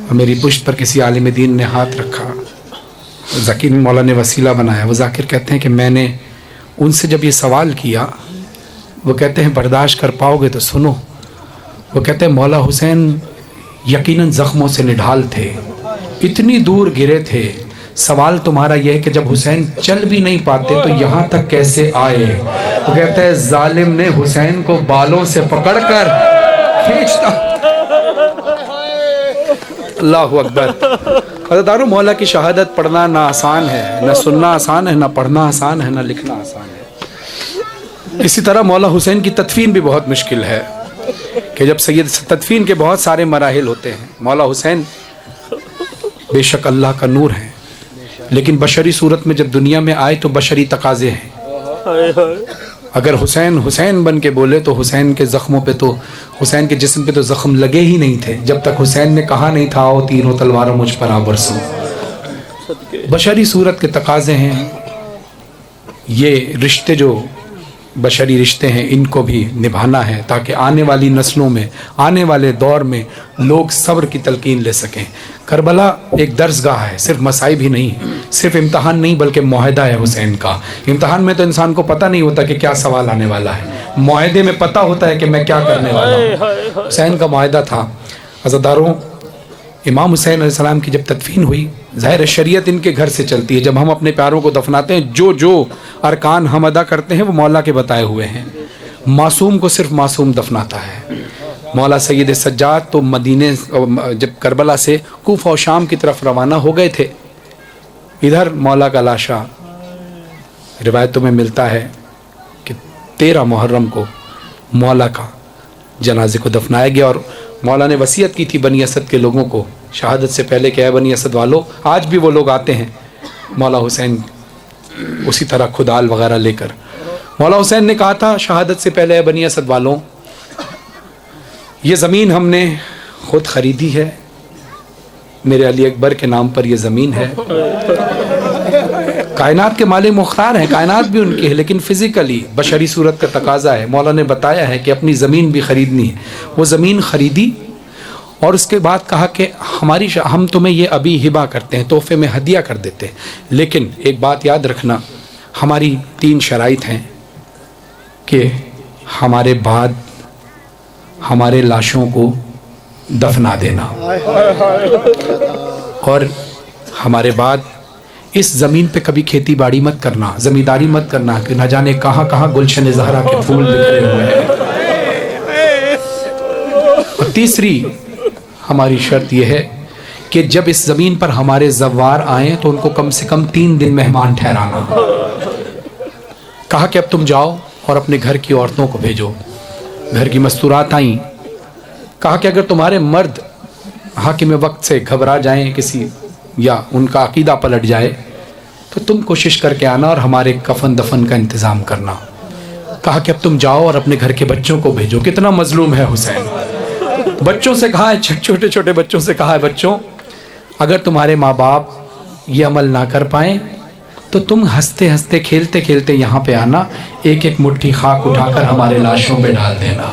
और मेरी पुश्त पर किसी आलिम दीन ने हाथ रखा, ज़कीर मौला ने वसीला बनाया। वो ज़ाकिर कहते हैं कि मैंने उनसे जब ये सवाल किया, वो कहते हैं बर्दाश्त कर पाओगे तो सुनो। वो कहते हैं मौला हुसैन यकीनन ज़ख्मों से निढाल थे, इतनी दूर गिरे थे। सवाल तुम्हारा यह है कि जब हुसैन चल भी नहीं पाते तो यहाँ तक कैसे आए। वो कहते हैं जालिम ने हुसैन को बालों से पकड़कर खींचता। अल्लाहु अकबर। हज़रतारों मौला की शहादत पढ़ना ना आसान है, ना सुनना आसान है, ना पढ़ना आसान है, ना लिखना आसान है। इसी तरह मौला हुसैन की तदफीन भी बहुत मुश्किल है कि जब सैयद तदफीन के बहुत सारे मराहिल होते हैं। मौला हुसैन बेशक अल्लाह का नूर है, लेकिन बशरी सूरत में जब दुनिया में आए तो बशरी तकाजे हैं। अगर हुसैन हुसैन बन के बोले तो हुसैन के ज़ख्मों पे तो, हुसैन के जिस्म पे तो ज़ख्म लगे ही नहीं थे जब तक हुसैन ने कहा नहीं था आओ तीनों तलवारों मुझ पर आ बरसो। बशरी सूरत के तकाजे हैं। ये रिश्ते जो बशरी रिश्ते हैं, इनको भी निभाना है ताकि आने वाली नस्लों में, आने वाले दौर में लोग सब्र की तलकीन ले सकें। करबला एक दर्सगाह है, सिर्फ मसाइब ही नहीं, सिर्फ इम्तहान नहीं, बल्कि मुआहदा है हुसैन का। इम्तहान में तो इंसान को पता नहीं होता कि क्या सवाल आने वाला है, मुआहदे में पता होता है कि मैं क्या करने वाला हूँ। हुसैन का मुआहदा था। अज़ादारों, इमाम हुसैन अलैहिस्सलाम की जब तदफीन हुई, ज़ाहिर शरीयत इनके घर से चलती है। जब हम अपने प्यारों को दफनाते हैं, जो जो अरकान हम अदा करते हैं वो मौला के बताए हुए हैं। मासूम को सिर्फ मासूम दफनाता है। मौला सैयद सज्जाद तो मदीने, जब करबला से कूफा और शाम की तरफ रवाना हो गए थे, इधर मौला का लाशा रिवायतों में मिलता है कि 13 मुहर्रम को मौला का जनाजे को दफनाया गया। और मौला ने वसीयत की थी बनी असद के लोगों को शहादत से पहले कि बनी असद वालों, आज भी वो लोग आते हैं मौला हुसैन उसी तरह खुदाल वगैरह लेकर। मौला हुसैन ने कहा था शहादत से पहले बनी असद वालों, ये ज़मीन हमने खुद ख़रीदी है, मेरे अली अकबर के नाम पर यह ज़मीन है। कायनात के मालिक मुख्तार हैं, कायनात भी उनकी है, लेकिन फ़िज़िकली बशरी सूरत का तकाजा है। मौला ने बताया है कि अपनी ज़मीन भी ख़रीदनी है। वो ज़मीन ख़रीदी और उसके बाद कहा कि हम तुम्हें ये अभी हिबा करते हैं, तोहफे में हदिया कर देते हैं, लेकिन एक बात याद रखना, हमारी 3 शराइत हैं कि हमारे बाद हमारे लाशों को दफना देना और हमारे बाद इस ज़मीन पे कभी खेती बाड़ी मत करना, ज़मींदारी मत करना कि न जाने कहाँ कहाँ गुलशन ज़हरा के फूल बिखरे हुए हैं। और तीसरी हमारी शर्त यह है कि जब इस ज़मीन पर हमारे ज़व्वार आएँ तो उनको कम से कम 3 दिन मेहमान ठहराना। कहा कि अब तुम जाओ और अपने घर की औरतों को भेजो। घर की मस्तूरात आईं। कहा कि अगर तुम्हारे मर्द हाकिम वक्त से घबरा जाएं किसी या उनका अकीदा पलट जाए तो तुम कोशिश करके आना और हमारे कफन दफन का इंतज़ाम करना। कहा कि अब तुम जाओ और अपने घर के बच्चों को भेजो। कितना मजलूम है हुसैन। बच्चों से कहा है, छोटे छोटे बच्चों से कहा है, बच्चों अगर तुम्हारे माँ बाप ये अमल ना कर पाए तो तुम हंसते हंसते खेलते खेलते यहाँ पे आना, एक एक मुट्ठी खाक उठाकर हमारे लाशों पे डाल देना।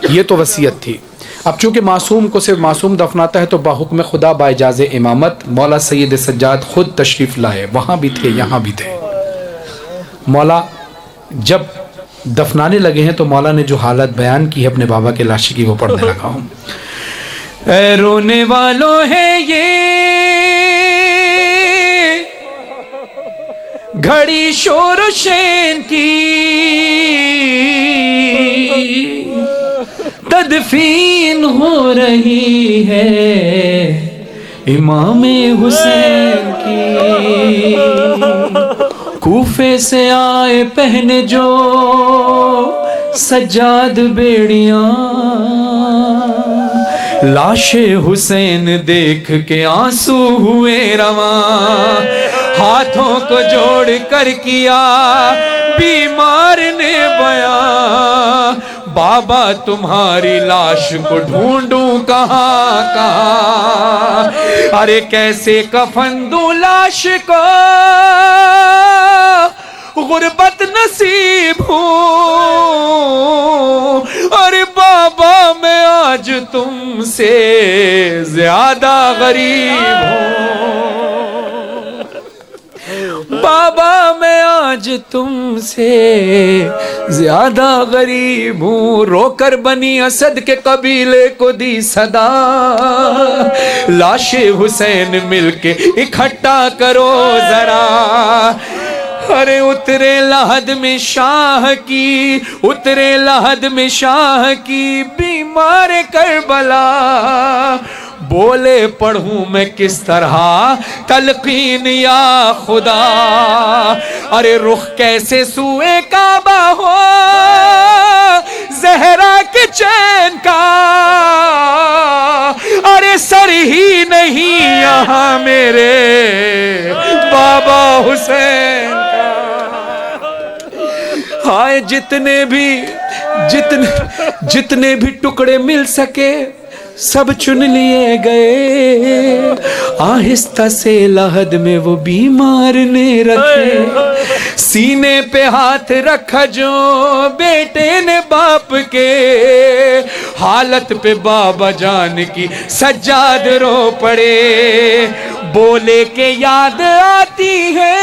ये तो वसीयत थी। अब चूंकि मासूम को सिर्फ मासूम दफनाता है तो बाहुक्म खुदा बाइजाज़ इमामत मौला सैयद सज्जाद खुद तशरीफ़ लाए, वहाँ भी थे यहाँ भी थे। मौला जब दफनाने लगे हैं तो मौला ने जो हालत बयान की है अपने बाबा के लाशे की, वो पढ़ने लगा हूँ। रोने वालों है ये घड़ी शोर शैन की, तदफीन हो रही है इमाम हुसैन की। कूफे से आए पहने जो सज्जाद बेड़ियां, लाशे हुसैन देख के आंसू हुए रवां। हाथों को जोड़ कर किया बीमार ने बयां, बाबा तुम्हारी लाश को ढूंढूं कहाँ कहाँ। अरे कैसे कफन दूं लाश को, गुर्बत नसीब हूँ। अरे बाबा मैं आज तुमसे ज्यादा गरीब हूँ। बाबा मैं आज तुमसे ज्यादा गरीब हूँ। रोकर बनी असद के कबीले को दी सदा, लाशे हुसैन मिलके इकट्ठा करो जरा। अरे उतरे लहद में शाह की, उतरे लहद में शाह की बीमार करबला। बोले पढ़ूं मैं किस तरह तलकीन या खुदा। अरे रुख कैसे सुए काबा हो जहरा के चैन का। अरे सर ही नहीं यहाँ मेरे बाबा हुसैन का। हाय जितने भी टुकड़े मिल सके सब चुन लिए गए, आहिस्ता से लहद में वो बीमार ने रखे। सीने पे हाथ रखा जो बेटे ने बाप के, हालत पे बाबा जान की सज्जाद रो पड़े। बोले के याद आती है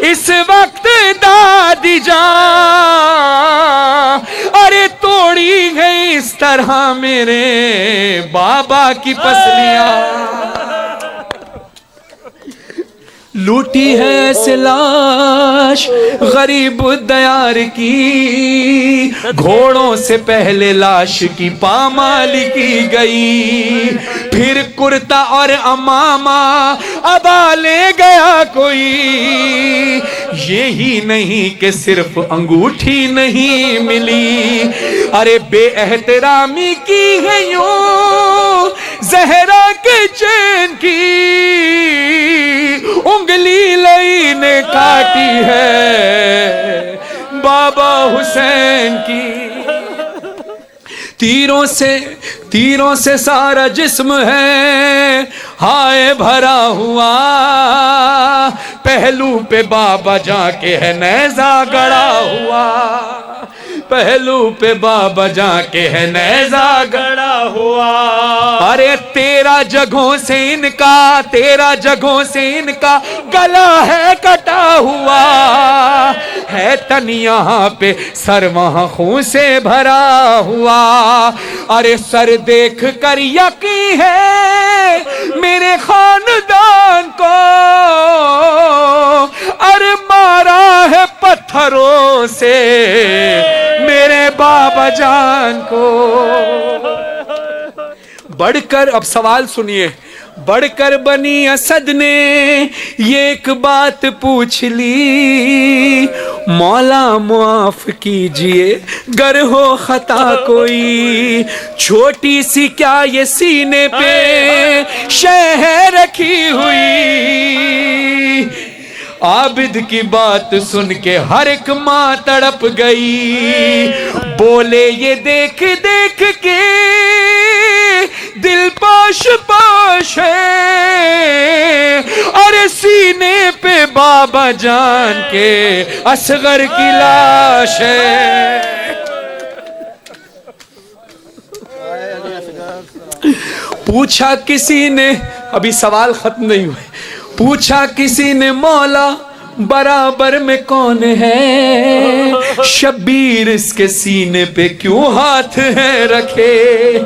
इस वक्त दादी जान, अरे तोड़ी गई इस तरह मेरे बाबा की पसलियां। लूटी है ऐसे लाश गरीब दयार की, घोड़ों से पहले लाश की पामाली की गई। फिर कुर्ता और अमामा अबा ले गया कोई, यही नहीं कि सिर्फ अंगूठी नहीं मिली, अरे बेएहतरामी की है यूं जहरा के चैन की, उंगली लई ने काटी है बाबा हुसैन की। तीरों से सारा जिस्म है हाय भरा हुआ, पहलू पे बाबा जाके है नेज़ा गड़ा हुआ, पहलू पे बाबा जाके है नेज़ा गड़ा हुआ। अरे 13 जगहों से इनका गला है कटा हुआ, है तन यहाँ पे सर वहाँ खून से भरा हुआ। अरे सर देख कर यकीन है मेरे खानदान को, अरे मारा है पत्थरों से मेरे बाबा जान को। बढ़कर, अब सवाल सुनिए, बढ़कर बनी असद ने ये एक बात पूछ ली, मौला मुआफ कीजिए गर हो खता कोई, छोटी सी क्या ये सीने पे शह रखी हुई। आबिद की बात सुन के हर एक माँ तड़प गई, बोले ये देख देख के दिल पाश पाश है, अरे सीने पे बाबा जान के असगर की लाश है। पूछा किसी ने, अभी सवाल खत्म नहीं हुए, पूछा किसी ने मौला बराबर में कौन है, शब्बीर इसके सीने पे क्यों हाथ है रखे।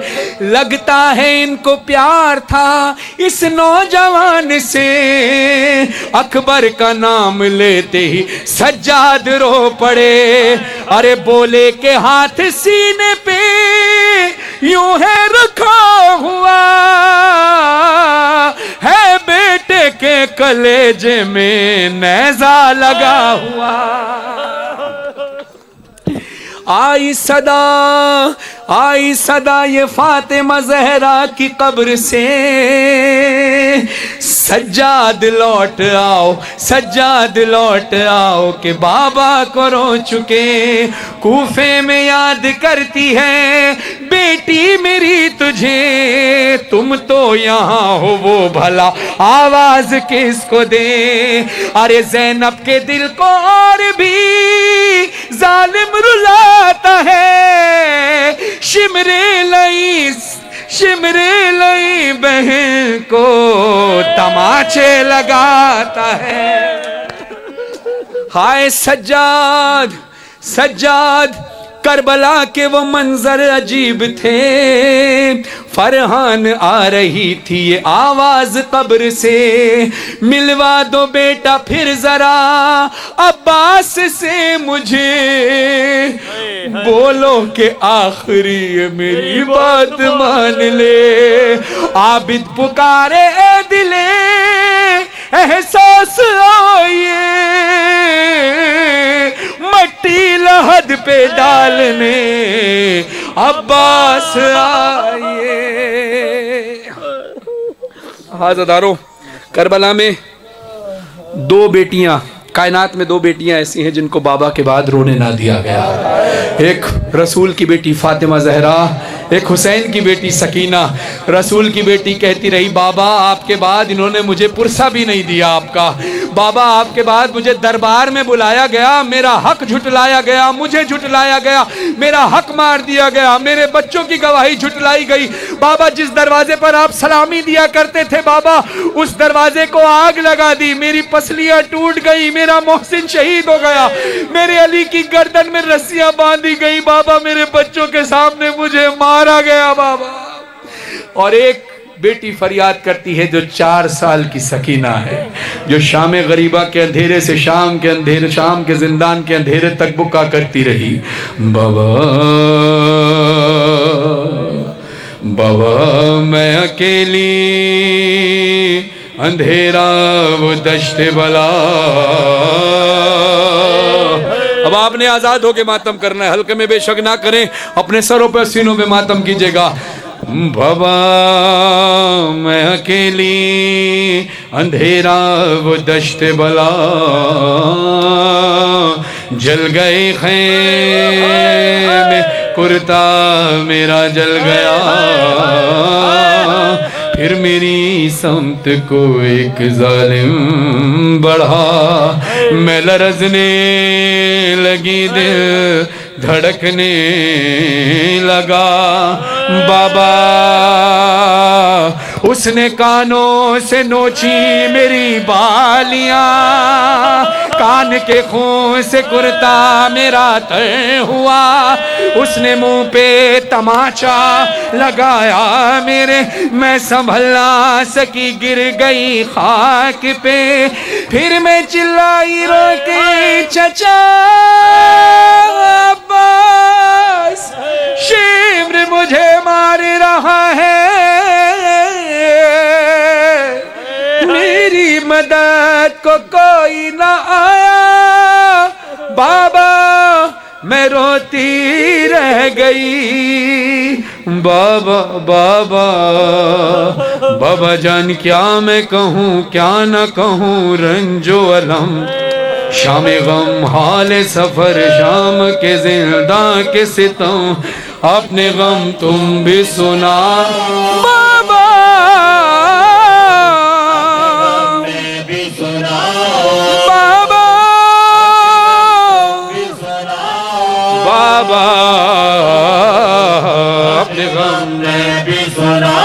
लगता है इनको प्यार था इस नौजवान से, अकबर का नाम लेते ही सज्जाद रो पड़े। अरे बोले के हाथ सीने पे यूं है रखा हुआ, है बेटे के कलेजे में नेज़ा लगा हुआ। आई सदा ये फातिमा ज़हरा की कब्र से, सज्जाद लौट आओ कि बाबा को रो चुके। कूफे में याद करती है बेटी मेरी तुझे, तुम तो यहाँ हो वो भला आवाज किसको दे। अरे ज़ैनब के दिल को और भी जालिम रुलाता है, शिमरे लई बहन को तमाचे लगाता है। हाय सज्जाद करबला के वो मंजर अजीब थे, फरहान आ रही थी ये आवाज कब्र से, मिलवा दो बेटा फिर जरा अब्बास से मुझे, बोलो के आखिरी मेरी बात मान ले। आबिद पुकारे ए दिले एहसास आइए, मट्टी लहद पे डालने अब्बास आइए। हाज़दारों, करबला में दो बेटियां, कायनात में दो बेटियां ऐसी हैं जिनको बाबा के बाद रोने ना दिया गया। एक रसूल की बेटी फातिमा ज़हरा, एक हुसैन की बेटी सकीना रसूल की बेटी कहती रही, बाबा आपके बाद इन्होंने मुझे पुरसा भी नहीं दिया आपका। बाबा आपके बाद मुझे दरबार में बुलाया गया, मेरा हक झुटलाया गया, मुझे झुटलाया गया, मेरा हक मार दिया गया, मेरे बच्चों की गवाही झुटलाई गई। बाबा जिस दरवाजे पर आप सलामी दिया करते थे बाबा, उस दरवाजे को आग लगा दी, मेरी पसलियां टूट गई, मेरा मोहसिन शहीद हो गया, मेरे अली की गर्दन में रस्सियां बांधी गई बाबा, मेरे बच्चों के सामने मुझे मारा गया बाबा। और एक बेटी फरियाद करती है जो 4 साल की सकीना है, जो शाम गरीबा के अंधेरे से शाम के जिंदान के अंधेरे तक बुका करती रही, बाबा बाबा मैं अकेली अंधेरा वो दश्ते बला। अब आपने आजाद होके मातम करना है, हल्के में बेशक ना करें, अपने सरों पर सीनों में मातम कीजिएगा। बाबा मैं अकेली अंधेरा वो दश्ते बला, जल गए खैमे कुर्ता मेरा जल गया, फिर मेरी समत को एक जालिम बढ़ा, मैं लरजने लगी दिल धड़कने लगा। बाबा उसने कानों से नोची मेरी बालियां, कान के खून से कुर्ता मेरा तय हुआ, उसने मुंह पे तमाचा लगाया मेरे, मैं संभल ना सकी गिर गई खाक पे, फिर मैं चिल्लाई रोके चचा अब्बास, शिम्र मुझे मार रहा है, मेरी मदद को कोई ना आया, बाबा मैं रोती रह गई। बाबा बाबा बाबा जान क्या मैं कहूँ क्या न कहूँ, रंजो अलम शाम गम हाल सफर शाम के जिंदा के सितम, अपने गम तुम भी सुना बाबा, मैं भी सुना बाबा, बाबा अपने गम में भी सुना।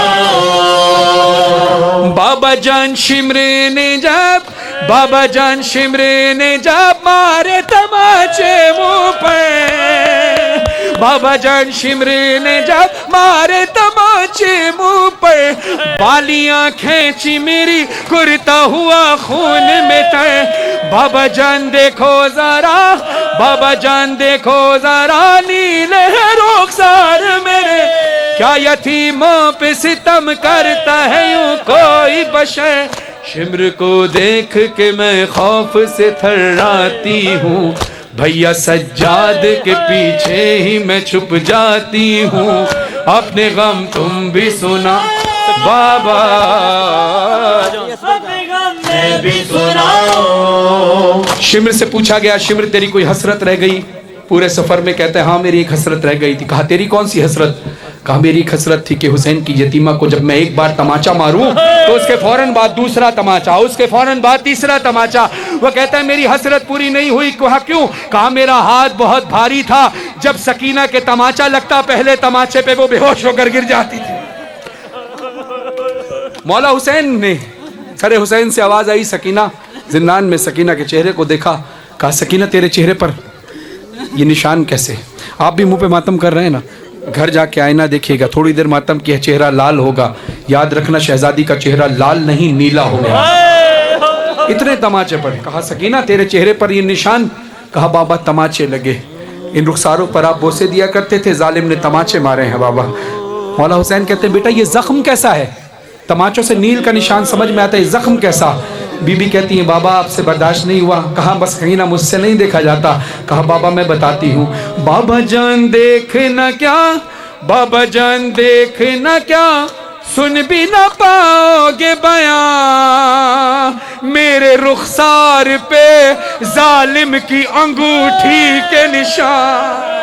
बाबा जान शिमरे ने जब, बाबा जान शिमरे ने जब मारे तमाचे मुंह पे, बाबा जान शिमरे ने जब मारे तमाचे मुंह पे, बालियां खींची मेरी कुर्ता हुआ खून में तय, बाबा जान देखो जरा, बाबा जान देखो जरा, नीले है रुखसार मेरे, क्या यतीमों पे सितम करता है यूं कोई बशर, शिम्र को देख के मैं खौफ से थर्राती हूँ, भैया सज्जाद के पीछे ही मैं छुप जाती हूँ, अपने गम तुम भी सुना बाबा, अपने गम मैं भी सुनाओ। शिम्र से पूछा गया, शिम्र तेरी कोई हसरत रह गई पूरे सफर में? कहते हैं हाँ मेरी एक हसरत रह गई थी। कहा तेरी कौन सी हसरत? कहा मेरी एक हसरत थी कि हुसैन की यतीमा को जब मैं एक बार तमाचा मारूं तो उसके फौरन बाद दूसरा तमाचा, उसके फौरन बाद तीसरा तमाचा। वो कहता है मेरी हसरत पूरी नहीं हुई। कहा क्यों? कहा मेरा हाथ बहुत भारी था, जब सकीना के तमाचा लगता पहले तमाचे पे वो बेहोश होकर गिर जाती थी। मौला हुसैन ने सरे हुसैन से आवाज आई, सकीना। जिंदान में सकीना के चेहरे को देखा, कहा सकीना तेरे चेहरे पर ये निशान कैसे? आप भी मुंह पे मातम कर रहे हैं ना, घर जाके आईना देखिएगा, थोड़ी देर मातम किया चेहरा लाल होगा। याद रखना शहजादी का चेहरा लाल नहीं नीला हो गया, इतने तमाचे पड़े। कहा सकीना तेरे चेहरे पर ये निशान? कहा बाबा तमाचे लगे, इन रुखसारों पर आप बोसे दिया करते थे, जालिम ने तमाचे मारे हैं बाबा। मौला हुसैन कहते हैं बेटा ये जख्म कैसा है? तमाचों से नील का निशान समझ में आता है, जख्म कैसा? बीबी कहती है बाबा आपसे बर्दाश्त नहीं हुआ। कहा बस कहीं ना मुझसे नहीं देखा जाता। कहा बाबा मैं बताती हूँ। बाबा जान देखना क्या, बाबा जान देखना क्या, सुन भी ना पाओगे बयां, मेरे रुखसार पे जालिम की अंगूठी के निशान।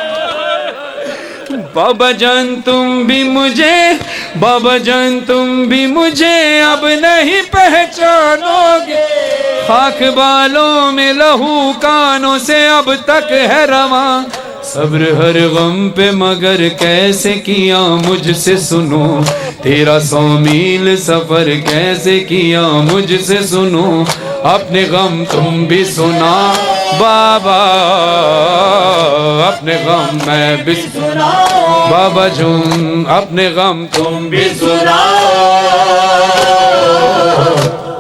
बाबा जान तुम भी मुझे, बाबा जान तुम भी मुझे अब नहीं पहचानोगे, खाक बालों में लहू कानों से अब तक है रवा, सब्र हर गम पे मगर कैसे किया मुझसे सुनो, तेरा 100 मील सफर कैसे किया मुझसे सुनो, अपने गम तुम भी सुना बाबा, अपने गम मैं भी सुना बाबा जून, अपने गम तुम भी सुनाओ,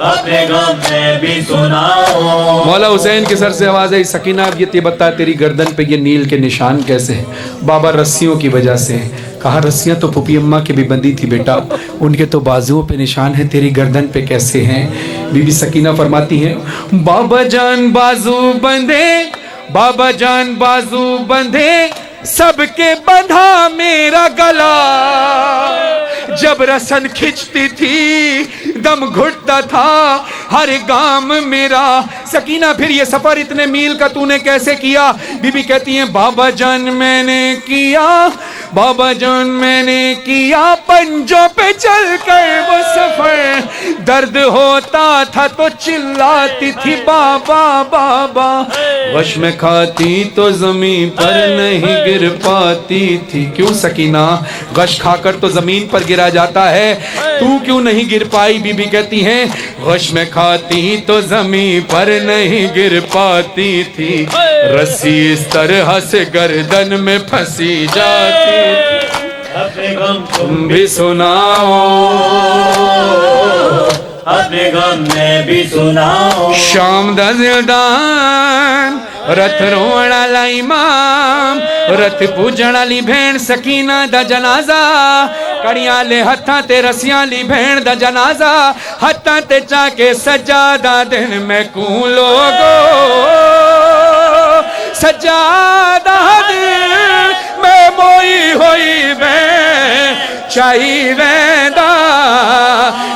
अपने गम मैं भी सुनाओ। मौला हुसैन के सर से आवाज आई, सकीना अब ये बता तेरी गर्दन पे ये नील के निशान कैसे हैं? बाबा रस्सियों की वजह से। कहा रस्सियां तो पुपी अम्मा की भी बंधी थी बेटा, उनके तो बाजुओं पे निशान है, तेरी गर्दन पे कैसे हैं? बीबी सकीना फरमाती हैं, बाबा जान बाजू बंधे, बाबा जान बाजू बंधे, सबके बंधा मेरा गला, जब रसन खिंचती थी दम घुटता था हर गाम मेरा। सकीना फिर ये सफर इतने मील का तूने कैसे किया? बीबी कहती हैं, बाबा जान मैंने किया, बाबा जान मैंने किया, पंजों पे चल कर वो सफर, दर्द होता था तो चिल्लाती थी बाबा बाबा, वश में खाती तो जमीन पर नहीं गिर पाती थी। क्यों सकीना, गश खाकर तो जमीन पर गिरा जाता है, तू क्यों नहीं गिर पाई? बीबी कहती हैं, गश में खाती तो जमीन पर नहीं गिर पाती थी, रस्सी इस तरह से गर्दन में फंसी जाती, अपने गम तुम भी सुनाओ, अपने गम में भी सुनाओ। शाम दा जिलदान रथ रोवण वाला इमाम, रथ पूजण वाली भेण सकीना दा जनाजा, कड़ियां ले हत्थां ते रस्सियां ली भेण दा जनाजा, हत्थां ते चाके सजादा दिन में कू लोगो, सजादा दिन में मोई होई वे चाही वेंदा,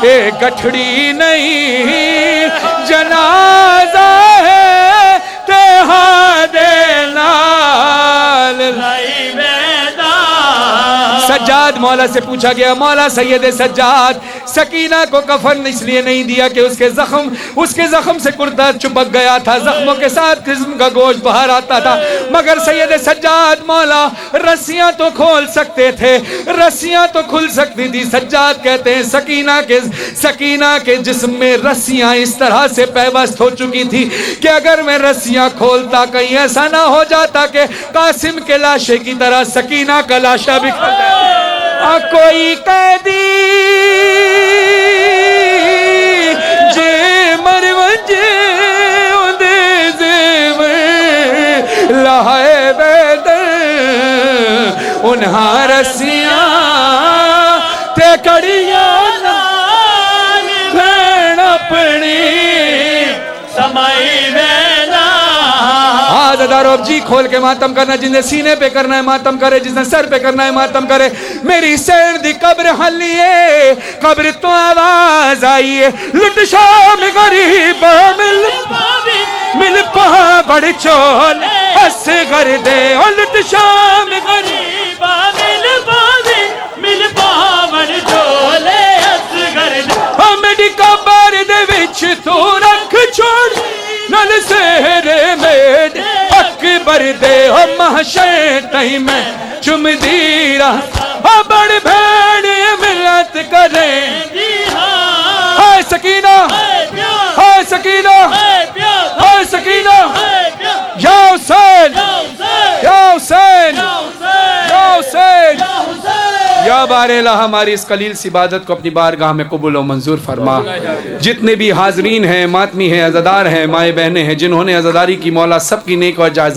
ए गठड़ी नहीं जनाजा है ते हादे नाल लाई वेंदा। सज्जाद मौला से पूछा गया, मौला सैयद सज्जाद, सकीना को कफन इसलिए नहीं दिया कि उसके जख्म से कुर्ता चिपक गया था, जख्मों के साथ जिस्म का गोश्त बाहर आता था, मगर सैयद सज्जाद मौला रस्सियां तो खोल सकते थे, रस्सियां तो खुल सकती थी। सज्जाद कहते हैं सकीना के जिस्म में रस्सियां इस तरह से पैवस्त हो चुकी थी कि अगर मैं रस्सियां खोलता कहीं ऐसा ना हो जाता कि कासिम के लाशे की तरह सकीना का लाशा बिखर जाए। कोई कैदी जे मरवंजे उन्दे ज़ेवर लाए बेदर, उन्हां रस्सियां ते कड़ियां नाल भेण अपनी समाई वेदा। आज़ादारो जी खोल के मातम करना, जिसने सीने पे करना है मातम करे, जिसने सर पे करना है मातम करे। मेरी सैन दी कब्र हलिए, कब्र तो आवाज आइए, लुट शाम गरीब मिल पहा बड़ चोल हस कर दे, लुट शाम गरीब मिल पहा बड़ चोल हस कर दे। मेरी कब्र दे विच तू रख छोड़ नल सेहरे मेरे अकबर दे, हो महशर तई मैं चुमदी रहा, बड़ भेड़ मिलत करे। हाय सकीना, हाय सकीना, हाय सकीना, या हुसैन, या हुसैन, या हुसैन, या बारेला हमारी इस कलील सी इबादत को अपनी बारगाह में कबूल और मंजूर फरमा। जितने भी हाजरीन हैं, मातमी हैं, अज़ादार हैं, माए बहनें हैं, जिन्होंने अज़ादारी की, मौला सबकी नेक और जायज़